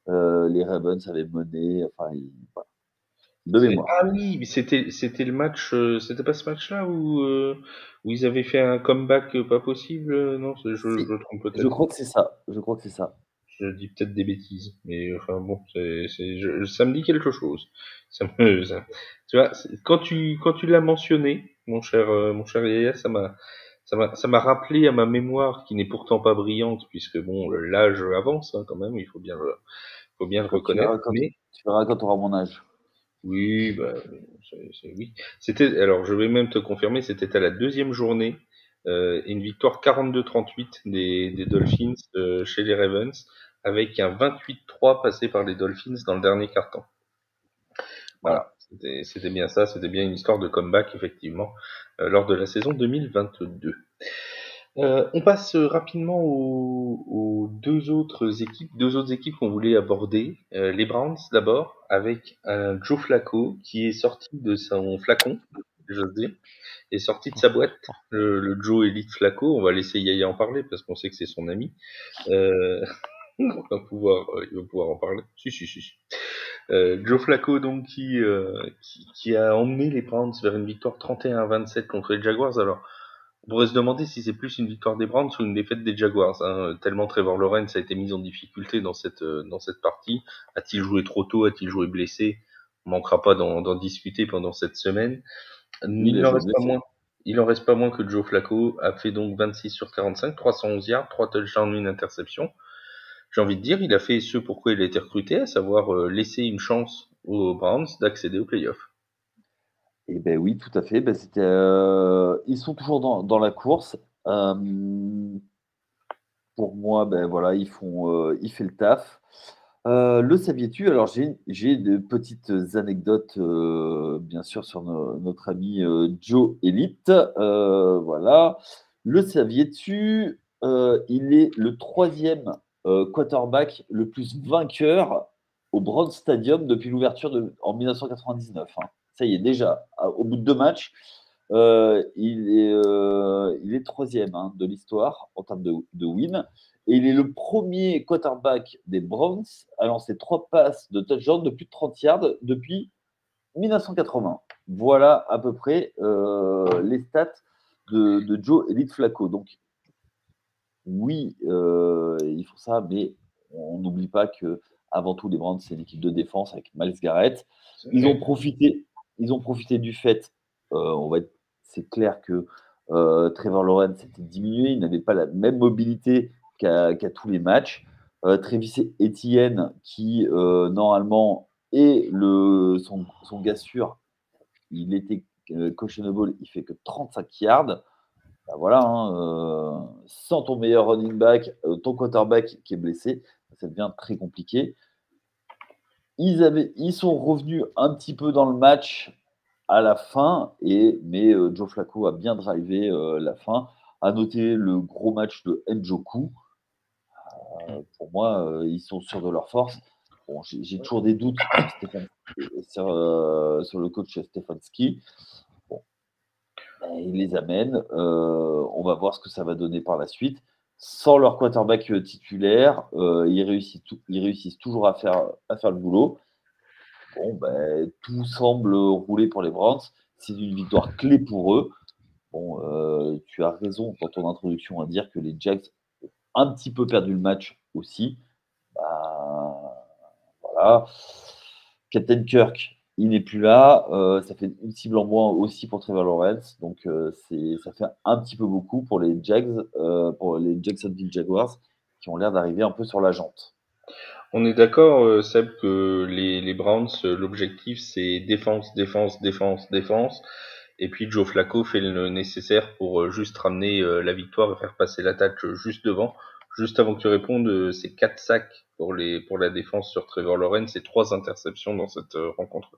les Ravens avaient mené, enfin, voilà, de mémoire. Ah oui, mais c'était le match, c'était pas ce match-là où ils avaient fait un comeback pas possible, non, je Si, me trompe je peut-être. crois que c'est ça, je crois que c'est ça. Je dis peut-être des bêtises, mais enfin bon, ça me dit quelque chose. Ça me, tu vois, quand tu l'as mentionné, mon cher Yaya, ça m'a rappelé à ma mémoire qui n'est pourtant pas brillante puisque bon, l'âge avance hein, quand même, faut bien le Bah, reconnaître. Mais tu verras quand tu auras mon âge. oui, oui. C'était, alors je vais même te confirmer, c'était à la deuxième journée, une victoire 42-38 des Dolphins chez les Ravens, avec un 28-3 passé par les Dolphins dans le dernier quart-temps. Voilà, Voilà. c'était bien ça, c'était bien une histoire de comeback effectivement lors de la saison 2022. On passe rapidement aux deux autres équipes qu'on voulait aborder. Les Browns d'abord, avec un Joe Flacco qui est sorti de son flacon, j'ose dire, est sorti de sa boîte, le Joe Elite Flacco. On va laisser Yaya en parler parce qu'on sait que c'est son ami. Euh, il va pouvoir en parler. Si, si, si, si. Joe Flacco donc qui a emmené les Browns vers une victoire 31-27 contre les Jaguars. Alors on pourrait se demander si c'est plus une victoire des Browns ou une défaite des Jaguars, hein, tellement Trevor Lawrence a été mis en difficulté dans cette partie. A-t-il joué trop tôt? A-t-il joué blessé? On manquera pas d'en discuter pendant cette semaine. Oui, il a Il en joué reste pas blessé. moins. Il en reste pas moins que Joe Flacco a fait donc 26 sur 45, 311 yards, 3 touchdowns, une interception. J'ai envie de dire, il a fait ce pourquoi il a été recruté, à savoir laisser une chance aux Browns d'accéder aux playoffs. Eh ben oui, tout à fait. Ben, ils sont toujours dans la course. Euh, pour moi, ben voilà, il fait le taf. Le saviez-tu? Alors, j'ai de petites anecdotes, bien sûr, sur notre ami Joe Elite. Voilà. Le saviez-tu? Il est le troisième quarterback le plus vainqueur au Brown Stadium depuis l'ouverture en 1999, hein. Ça y est, déjà, au bout de 2 matchs, il est troisième, hein, de l'histoire en termes de win. Et il est le premier quarterback des Browns à lancer 3 passes de touchdown de plus de 30 yards depuis 1980. Voilà à peu près les stats de Joe Elite Flacco. Donc, oui, ils font ça, mais on n'oublie pas que avant tout, les Browns, c'est une équipe de défense avec Myles Garrett. Ils ont profité, ils ont profité du fait, c'est clair que Trevor Lawrence s'était diminué, il n'avait pas la même mobilité qu'à tous les matchs. Travis Etienne, qui normalement est son gars sûr, il était questionable, il fait que 35 yards. Bah voilà, hein, sans ton meilleur running back, ton quarterback qui est blessé, ça devient très compliqué. Ils sont revenus un petit peu dans le match à la fin, mais Joe Flacco a bien drivé la fin. À noter le gros match de Njoku. Pour moi, ils sont sûrs de leur force. Bon, j'ai toujours des doutes sur le coach Stefanski. Bon, ben, ils les amènent. On va voir ce que ça va donner par la suite. Sans leur quarterback titulaire, ils réussissent toujours à faire le boulot. Bon, ben, tout semble rouler pour les Browns. C'est une victoire clé pour eux. Bon, tu as raison dans ton introduction à dire que les Jags ont un petit peu perdu le match aussi. Bah, voilà. Captain Kirk, il n'est plus là. Ça fait une cible en moins aussi pour Trevor Lawrence. Donc, ça fait un petit peu beaucoup pour les Jags, pour les Jacksonville Jaguars, qui ont l'air d'arriver un peu sur la jante. On est d'accord, Seb, que les Browns, l'objectif c'est défense, défense, défense, défense. Et puis Joe Flacco fait le nécessaire pour juste ramener la victoire et faire passer la tâche juste devant. Juste avant que tu répondes, c'est 4 sacs pour la défense sur Trevor Lawrence et 3 interceptions dans cette rencontre.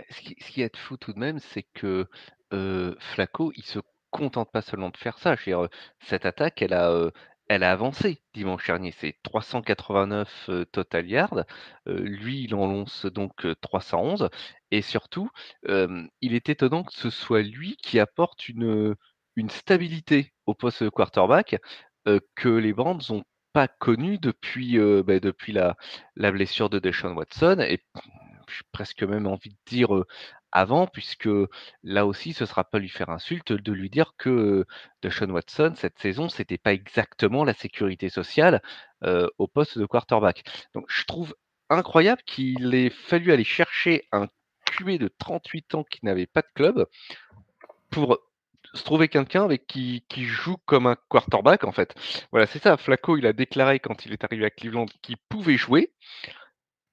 Ce qui est de fou tout de même, c'est que, Flacco, il se contente pas seulement de faire ça. Je veux dire, cette attaque, elle a avancé dimanche dernier. C'est 389, total yards. Lui, il en lance donc, 311 et surtout, il est étonnant que ce soit lui qui apporte une stabilité au poste de quarterback, que les Browns ont pas connu depuis, depuis la blessure de Deshaun Watson et j'ai presque même envie de dire, avant, puisque là aussi ce sera pas lui faire insulte de lui dire que, Deshaun Watson cette saison, c'était pas exactement la sécurité sociale, au poste de quarterback. Donc je trouve incroyable qu'il ait fallu aller chercher un QB de 38 ans qui n'avait pas de club pour se trouver quelqu'un avec qui joue comme un quarterback en fait. Voilà, c'est ça, Flacco, il a déclaré quand il est arrivé à Cleveland qu'il pouvait jouer.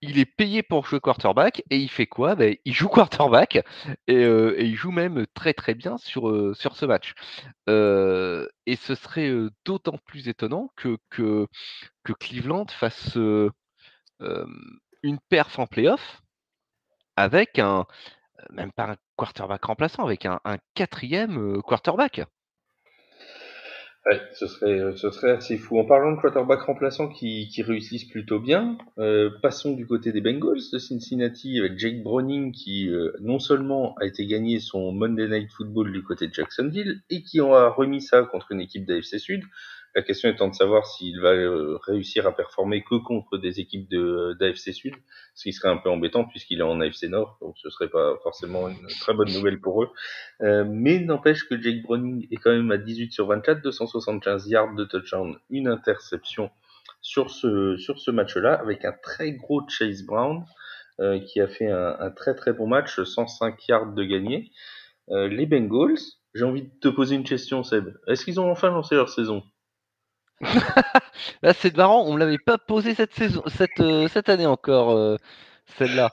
Il est payé pour jouer quarterback et il fait quoi? Beh, il joue quarterback et il joue même très, très bien sur ce match. Et ce serait, d'autant plus étonnant que Cleveland fasse, une perf en playoff avec même pas un quarterback remplaçant, avec un 4e, quarterback. Ouais, ce serait assez fou. En parlant de quarterback remplaçants qui réussissent plutôt bien, passons du côté des Bengals de Cincinnati avec Jake Browning qui non seulement a été gagné son Monday Night Football du côté de Jacksonville et qui a remis ça contre une équipe d'AFC Sud. La question étant de savoir s'il va réussir à performer que contre des équipes d'AFC Sud, ce qui serait un peu embêtant puisqu'il est en AFC Nord, donc ce serait pas forcément une très bonne nouvelle pour eux. Mais n'empêche que Jake Browning est quand même à 18 sur 24, 275 yards de touchdown, une interception sur ce match-là, avec un très gros Chase Brown qui a fait un très très bon match, 105 yards de gagné. Les Bengals, j'ai envie de te poser une question, Seb. Est-ce qu'ils ont enfin lancé leur saison? Là, c'est marrant, on me l'avait pas posé cette année encore, celle-là.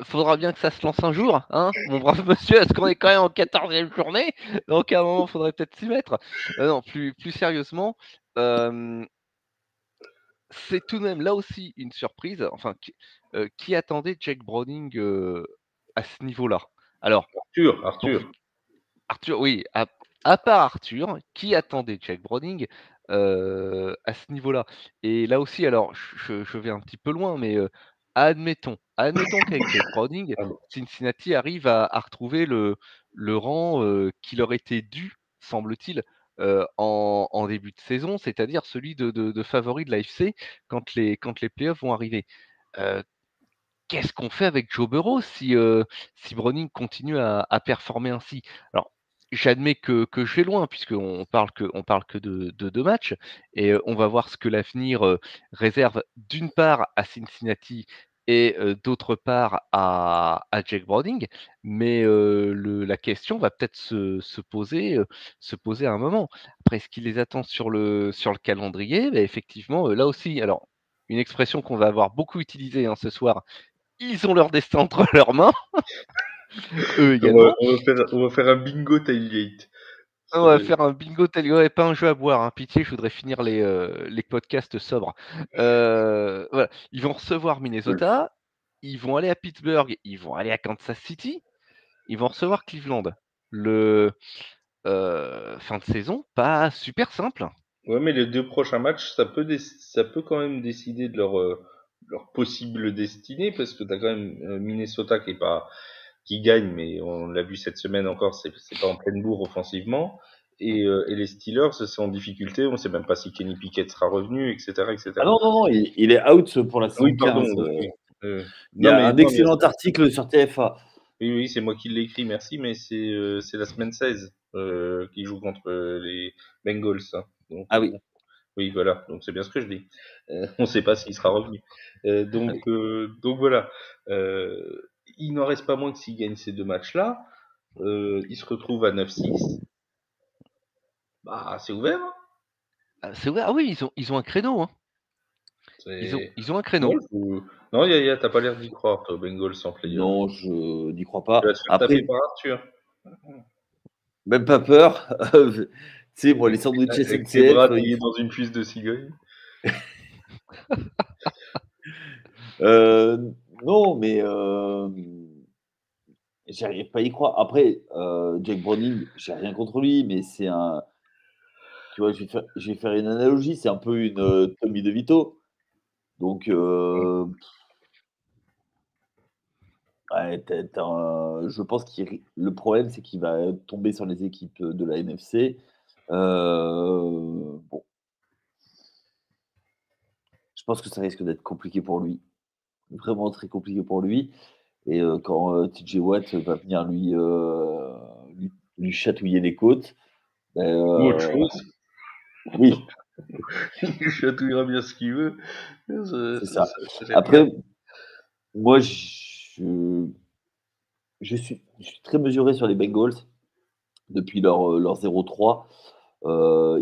Faudra bien que ça se lance un jour, hein, mon brave monsieur, parce qu'on est quand même en 14e journée, donc à un moment, faudrait peut-être s'y mettre. Non, plus sérieusement, c'est tout de même là aussi une surprise, enfin, qui attendait Jake Browning à ce niveau-là? Alors, pour Arthur. Arthur, oui, à part Arthur, qui attendait Jack Browning à ce niveau-là? Et là aussi, alors, je vais un petit peu loin, mais admettons qu'avec Jack Browning, Pardon. Cincinnati arrive à retrouver le rang qui leur était dû, semble-t-il, en début de saison, c'est-à-dire celui de favori de l'AFC quand les playoffs vont arriver. Heu, Qu'est-ce qu'on fait avec Joe Burrow si Browning continue à performer ainsi? Alors, j'admets que je vais loin puisqu'on parle que de 2 matchs et on va voir ce que l'avenir, réserve d'une part à Cincinnati et d'autre part à Jake Browning. Mais la question va peut-être se poser à un moment. Après, ce qui les attend sur le calendrier? Beh, effectivement, là aussi, alors une expression qu'on va avoir beaucoup utilisée, hein, ce soir, ils ont leur destin entre leurs mains, eux également. On va faire un bingo tailgate. On va faire un bingo tel ouais, pas un jeu à boire, hein, pitié, je voudrais finir les podcasts sobres. Voilà, ils vont recevoir Minnesota, ils vont aller à Pittsburgh, ils vont aller à Kansas City, ils vont recevoir Cleveland. Le fin de saison, pas super simple. Ouais, mais les deux prochains matchs, ça peut quand même décider de leur possible destinée, parce que t'as quand même Minnesota qui gagne, mais on l'a vu cette semaine encore, c'est pas en pleine bourre offensivement, et les Steelers, c'est en difficulté, on sait même pas si Kenny Pickett sera revenu, etc., Ah etc. non, non, non, il est out pour la Oui, saison pardon, 15. oui. Il y Non, a mais un non, mais excellent article sur TFA. oui, oui, c'est moi qui l'ai écrit, merci, mais c'est la semaine 16 qui joue contre les Bengals, hein. Donc Ah oui. oui, voilà, donc c'est bien ce que je dis. On ne sait pas s'il sera revenu. Donc voilà. Il n'en reste pas moins que s'il gagne ces deux matchs-là, il se retrouve à 9-6. Bah, c'est ouvert, hein. C'est vrai, ah oui, ils ont un créneau, hein. Ils ont C'est... ils ont un Non, créneau. non, Yaya, t'as pas l'air d'y croire, toi, Bengals en playoff. Non, je n'y crois Tu vas te pas. faire taper Après, par Arthur. même pas peur. Tu sais, moi, les sandwichs Avec tes bras SNCF, liés dans une cuisse de cigogne. euh, non, mais j'arrive pas à y croire. Après, Jack Browning, j'ai rien contre lui, mais c'est un. Tu vois, je vais faire une analogie. C'est un peu une Tommy DeVito. Donc, ouais, je pense le problème, c'est qu'il va tomber sur les équipes de la NFC. Bon, je pense que ça risque d'être compliqué pour lui, vraiment très compliqué pour lui. Et quand TJ Watt va venir lui chatouiller les côtes, ben, Ou autre chose. oui, Il chatouillera bien ce qu'il veut. c'est ça. J'aime bien. Après, moi, je suis très mesuré sur les Bengals depuis leur 0-3.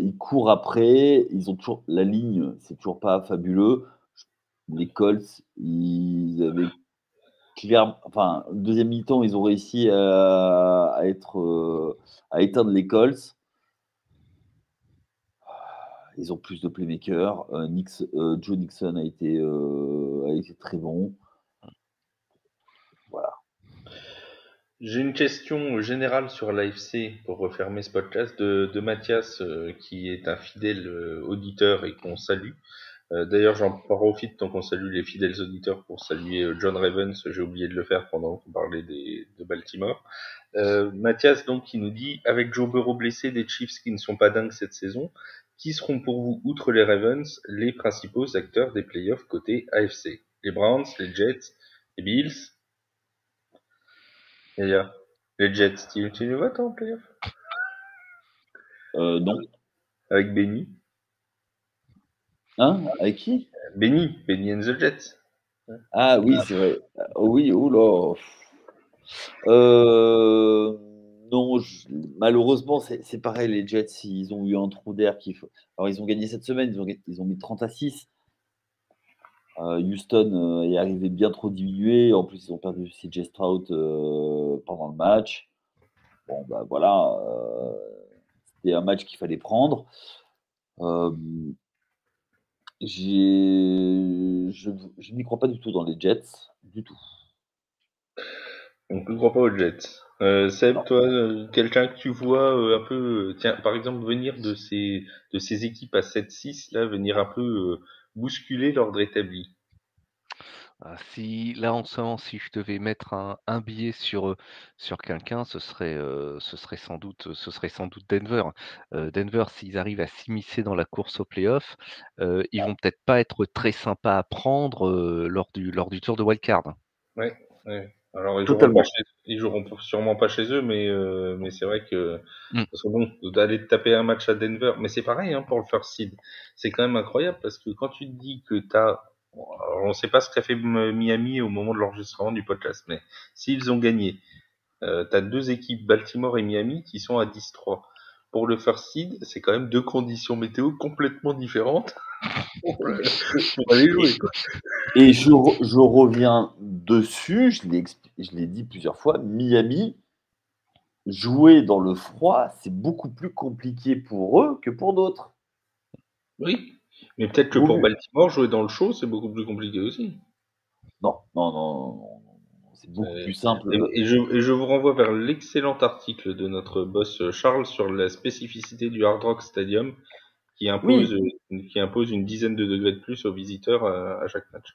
Ils courent après, ils ont toujours la ligne, c'est toujours pas fabuleux. Les Colts, ils avaient clairement, enfin, deuxième mi-temps, ils ont réussi à éteindre les Colts. Ils ont plus de playmakers. Joe Nixon a été très bon. Voilà. J'ai une question générale sur l'AFC pour refermer ce podcast de Mathias, qui est un fidèle auditeur et qu'on salue. D'ailleurs, j'en profite tant qu'on salue les fidèles auditeurs pour saluer John Ravens. J'ai oublié de le faire pendant qu'on parlait de Baltimore. Mathias, donc, qui nous dit, avec Joe Burrow blessé, des Chiefs qui ne sont pas dingues cette saison, qui seront pour vous, outre les Ravens, les principaux acteurs des playoffs côté AFC? Les Browns, les Jets, les Bills? D'ailleurs, les Jets, tu les vois toi en playoff? Non. Avec Benny? Hein? Avec qui? Benny and the Jets. Ah oui, c'est vrai. Oui, oula. Euh, non, malheureusement, c'est pareil. Les Jets, ils ont eu un trou d'air. Alors, ils ont gagné cette semaine. Ils ont mis 30-6. Houston est arrivé bien trop diminué. En plus, ils ont perdu CJ Stroud pendant le match. Bon, bah voilà. C'était un match qu'il fallait prendre. Euh, je n'y crois pas du tout dans les Jets. Du tout. Donc, tu ne crois pas aux Jets. Seb, Non. toi, quelqu'un que tu vois un peu, tiens, par exemple, venir de ces équipes à 7-6, là, venir un peu bousculer l'ordre établi. Si là en ce moment, si je devais mettre un billet sur quelqu'un, ce serait sans doute Denver. Denver, s'ils arrivent à s'immiscer dans la course aux playoffs, ils vont peut-être pas être très sympas à prendre lors du tour de wildcard. Ouais, ouais. Alors, Totalement. ils joueront sûrement pas chez eux, mais c'est vrai que, Mm. parce que bon, d'aller te taper un match à Denver, mais c'est pareil, hein, pour le first seed. C'est quand même incroyable parce que quand tu te dis que bon, alors on sait pas ce qu'a fait Miami au moment de l'enregistrement du podcast, mais s'ils ont gagné, t'as deux équipes, Baltimore et Miami, qui sont à 10-3. Pour le first seed, c'est quand même deux conditions météo complètement différentes pour aller jouer, quoi. Et je reviens dessus, je l'ai dit plusieurs fois, Miami, jouer dans le froid, c'est beaucoup plus compliqué pour eux que pour d'autres. Oui, mais peut-être que Vaut pour mieux. Baltimore, jouer dans le show, c'est beaucoup plus compliqué aussi. Non, non, non, non, non, c'est beaucoup plus simple. Et je vous renvoie vers l'excellent article de notre boss Charles sur la spécificité du Hard Rock Stadium Oui, qui impose une dizaine de degrés de plus aux visiteurs à chaque match.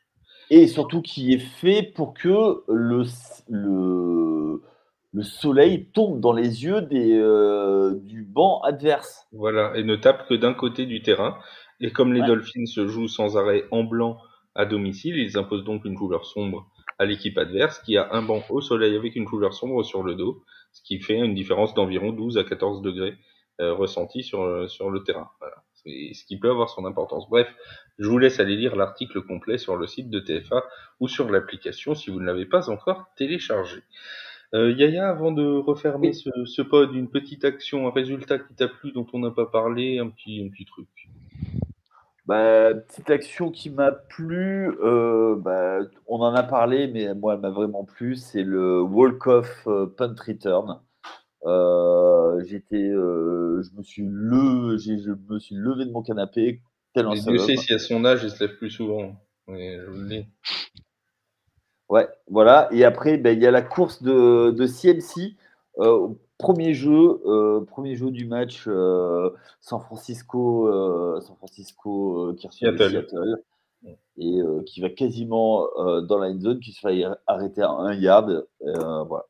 et surtout qui est fait pour que le soleil tombe dans les yeux du banc adverse. Voilà, et ne tape que d'un côté du terrain. Et comme les Ouais. Dolphins se jouent sans arrêt en blanc à domicile, ils imposent donc une couleur sombre à l'équipe adverse qui a un banc au soleil avec une couleur sombre sur le dos, ce qui fait une différence d'environ 12 à 14 degrés ressentis sur le terrain. Voilà. C'est ce qui peut avoir son importance. Bref, je vous laisse aller lire l'article complet sur le site de TFA ou sur l'application si vous ne l'avez pas encore téléchargé. Yaya, avant de refermer Oui. ce pod, une petite action, un résultat qui t'a plu, dont on n'a pas parlé, un petit truc. Bah, petite action qui m'a plu, bah, on en a parlé, mais moi, elle m'a vraiment plu, c'est le walk-off punt return. Je me suis levé de mon canapé, tel un Mais Dieu seul sait homme. si à son âge, il se lève plus souvent. Mais je vous le dis. Ouais, voilà. Et après, ben, il y a la course de CMC. Premier jeu du match, San Francisco qui recevait Seattle. Seattle et qui va quasiment dans la end zone, qui se fait arrêter à 1 yard. Voilà.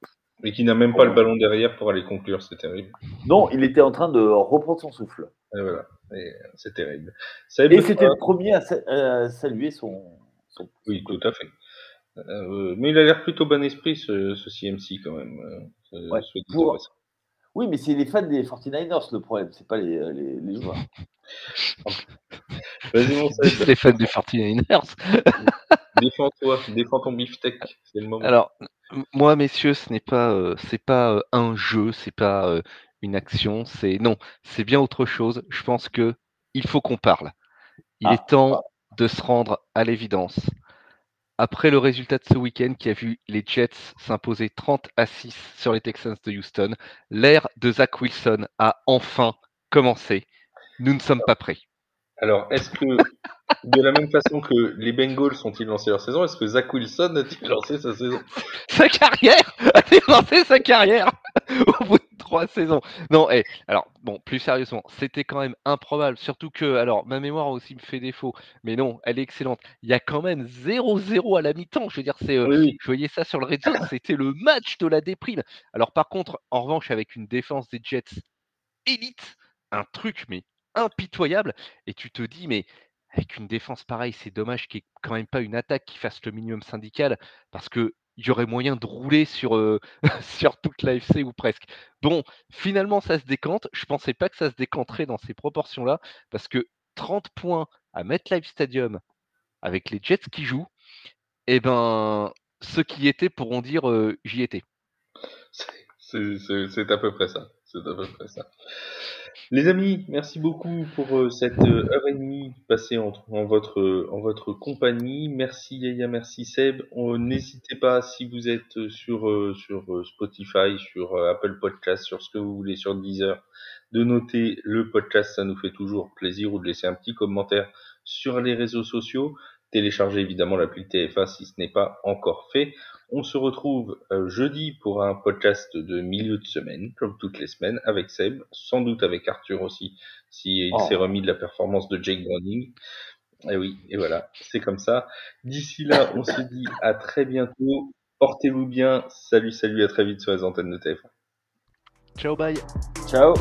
Mais qui n'a même pas le ballon derrière pour aller conclure, c'est terrible. Non, il était en train de reprendre son souffle. Et voilà. Et c'est terrible. Et Seb, c'était toi? le premier à saluer son Oui, tout coach. à fait. Mais il a l'air plutôt bon esprit, ce CMC, quand même. Ouais. Soit dit au passage. Oui, mais c'est les fans des 49ers le problème, c'est pas les joueurs. Vas-y, mon Seb. Les fans des 49ers. Défends-toi. Défends ton beefsteak. C'est le moment. Alors, moi, messieurs, c'est pas un jeu, c'est pas une action, c'est bien autre chose. Je pense que il faut qu'on parle. Il est Ah, temps de se rendre à l'évidence. Après le résultat de ce week-end qui a vu les Jets s'imposer 30-6 sur les Texans de Houston, l'ère de Zach Wilson a enfin commencé. Nous ne sommes pas prêts. Alors, De la même façon que les Bengals ont-ils lancé leur saison, est-ce que Zach Wilson a-t-il lancé sa saison? Sa carrière a-t-il lancé sa carrière au bout de 3 saisons? Non, alors bon, plus sérieusement, c'était quand même improbable, surtout que alors ma mémoire aussi me fait défaut, mais non, elle est excellente. Il y a quand même 0-0 à la mi-temps. Je veux dire, Oui, oui. je voyais ça sur le red zone, c'était le match de la déprime. Alors par contre, en revanche, avec une défense des Jets élite, un truc mais impitoyable et tu te dis: «Mais avec une défense pareille, c'est dommage qu'il y ait quand même pas une attaque qui fasse le minimum syndical parce qu'il y aurait moyen de rouler sur, sur toute l'AFC ou presque». Bon, finalement ça se décante. Je pensais pas que ça se décanterait dans ces proportions-là parce que 30 points à MetLife Stadium avec les Jets qui jouent et ben, ceux qui y étaient pourront dire, «J'y étais». C'est à peu près ça. C'est à peu près ça. Les amis, merci beaucoup pour cette heure et demie passée en votre compagnie. Merci Yaya, merci Seb. N'hésitez pas si vous êtes sur Spotify, sur Apple Podcast, sur ce que vous voulez, sur Deezer, de noter le podcast, ça nous fait toujours plaisir, ou de laisser un petit commentaire sur les réseaux sociaux. Téléchargez évidemment l'appli TFA si ce n'est pas encore fait. On se retrouve jeudi pour un podcast de milieu de semaine, comme toutes les semaines, avec Seb, sans doute avec Arthur aussi, s'il s'est remis de la performance de Jake Browning. Et oui, et voilà, c'est comme ça. D'ici là, on se dit à très bientôt. Portez-vous bien. Salut, salut, à très vite sur les antennes de TF1. Ciao, bye. Ciao.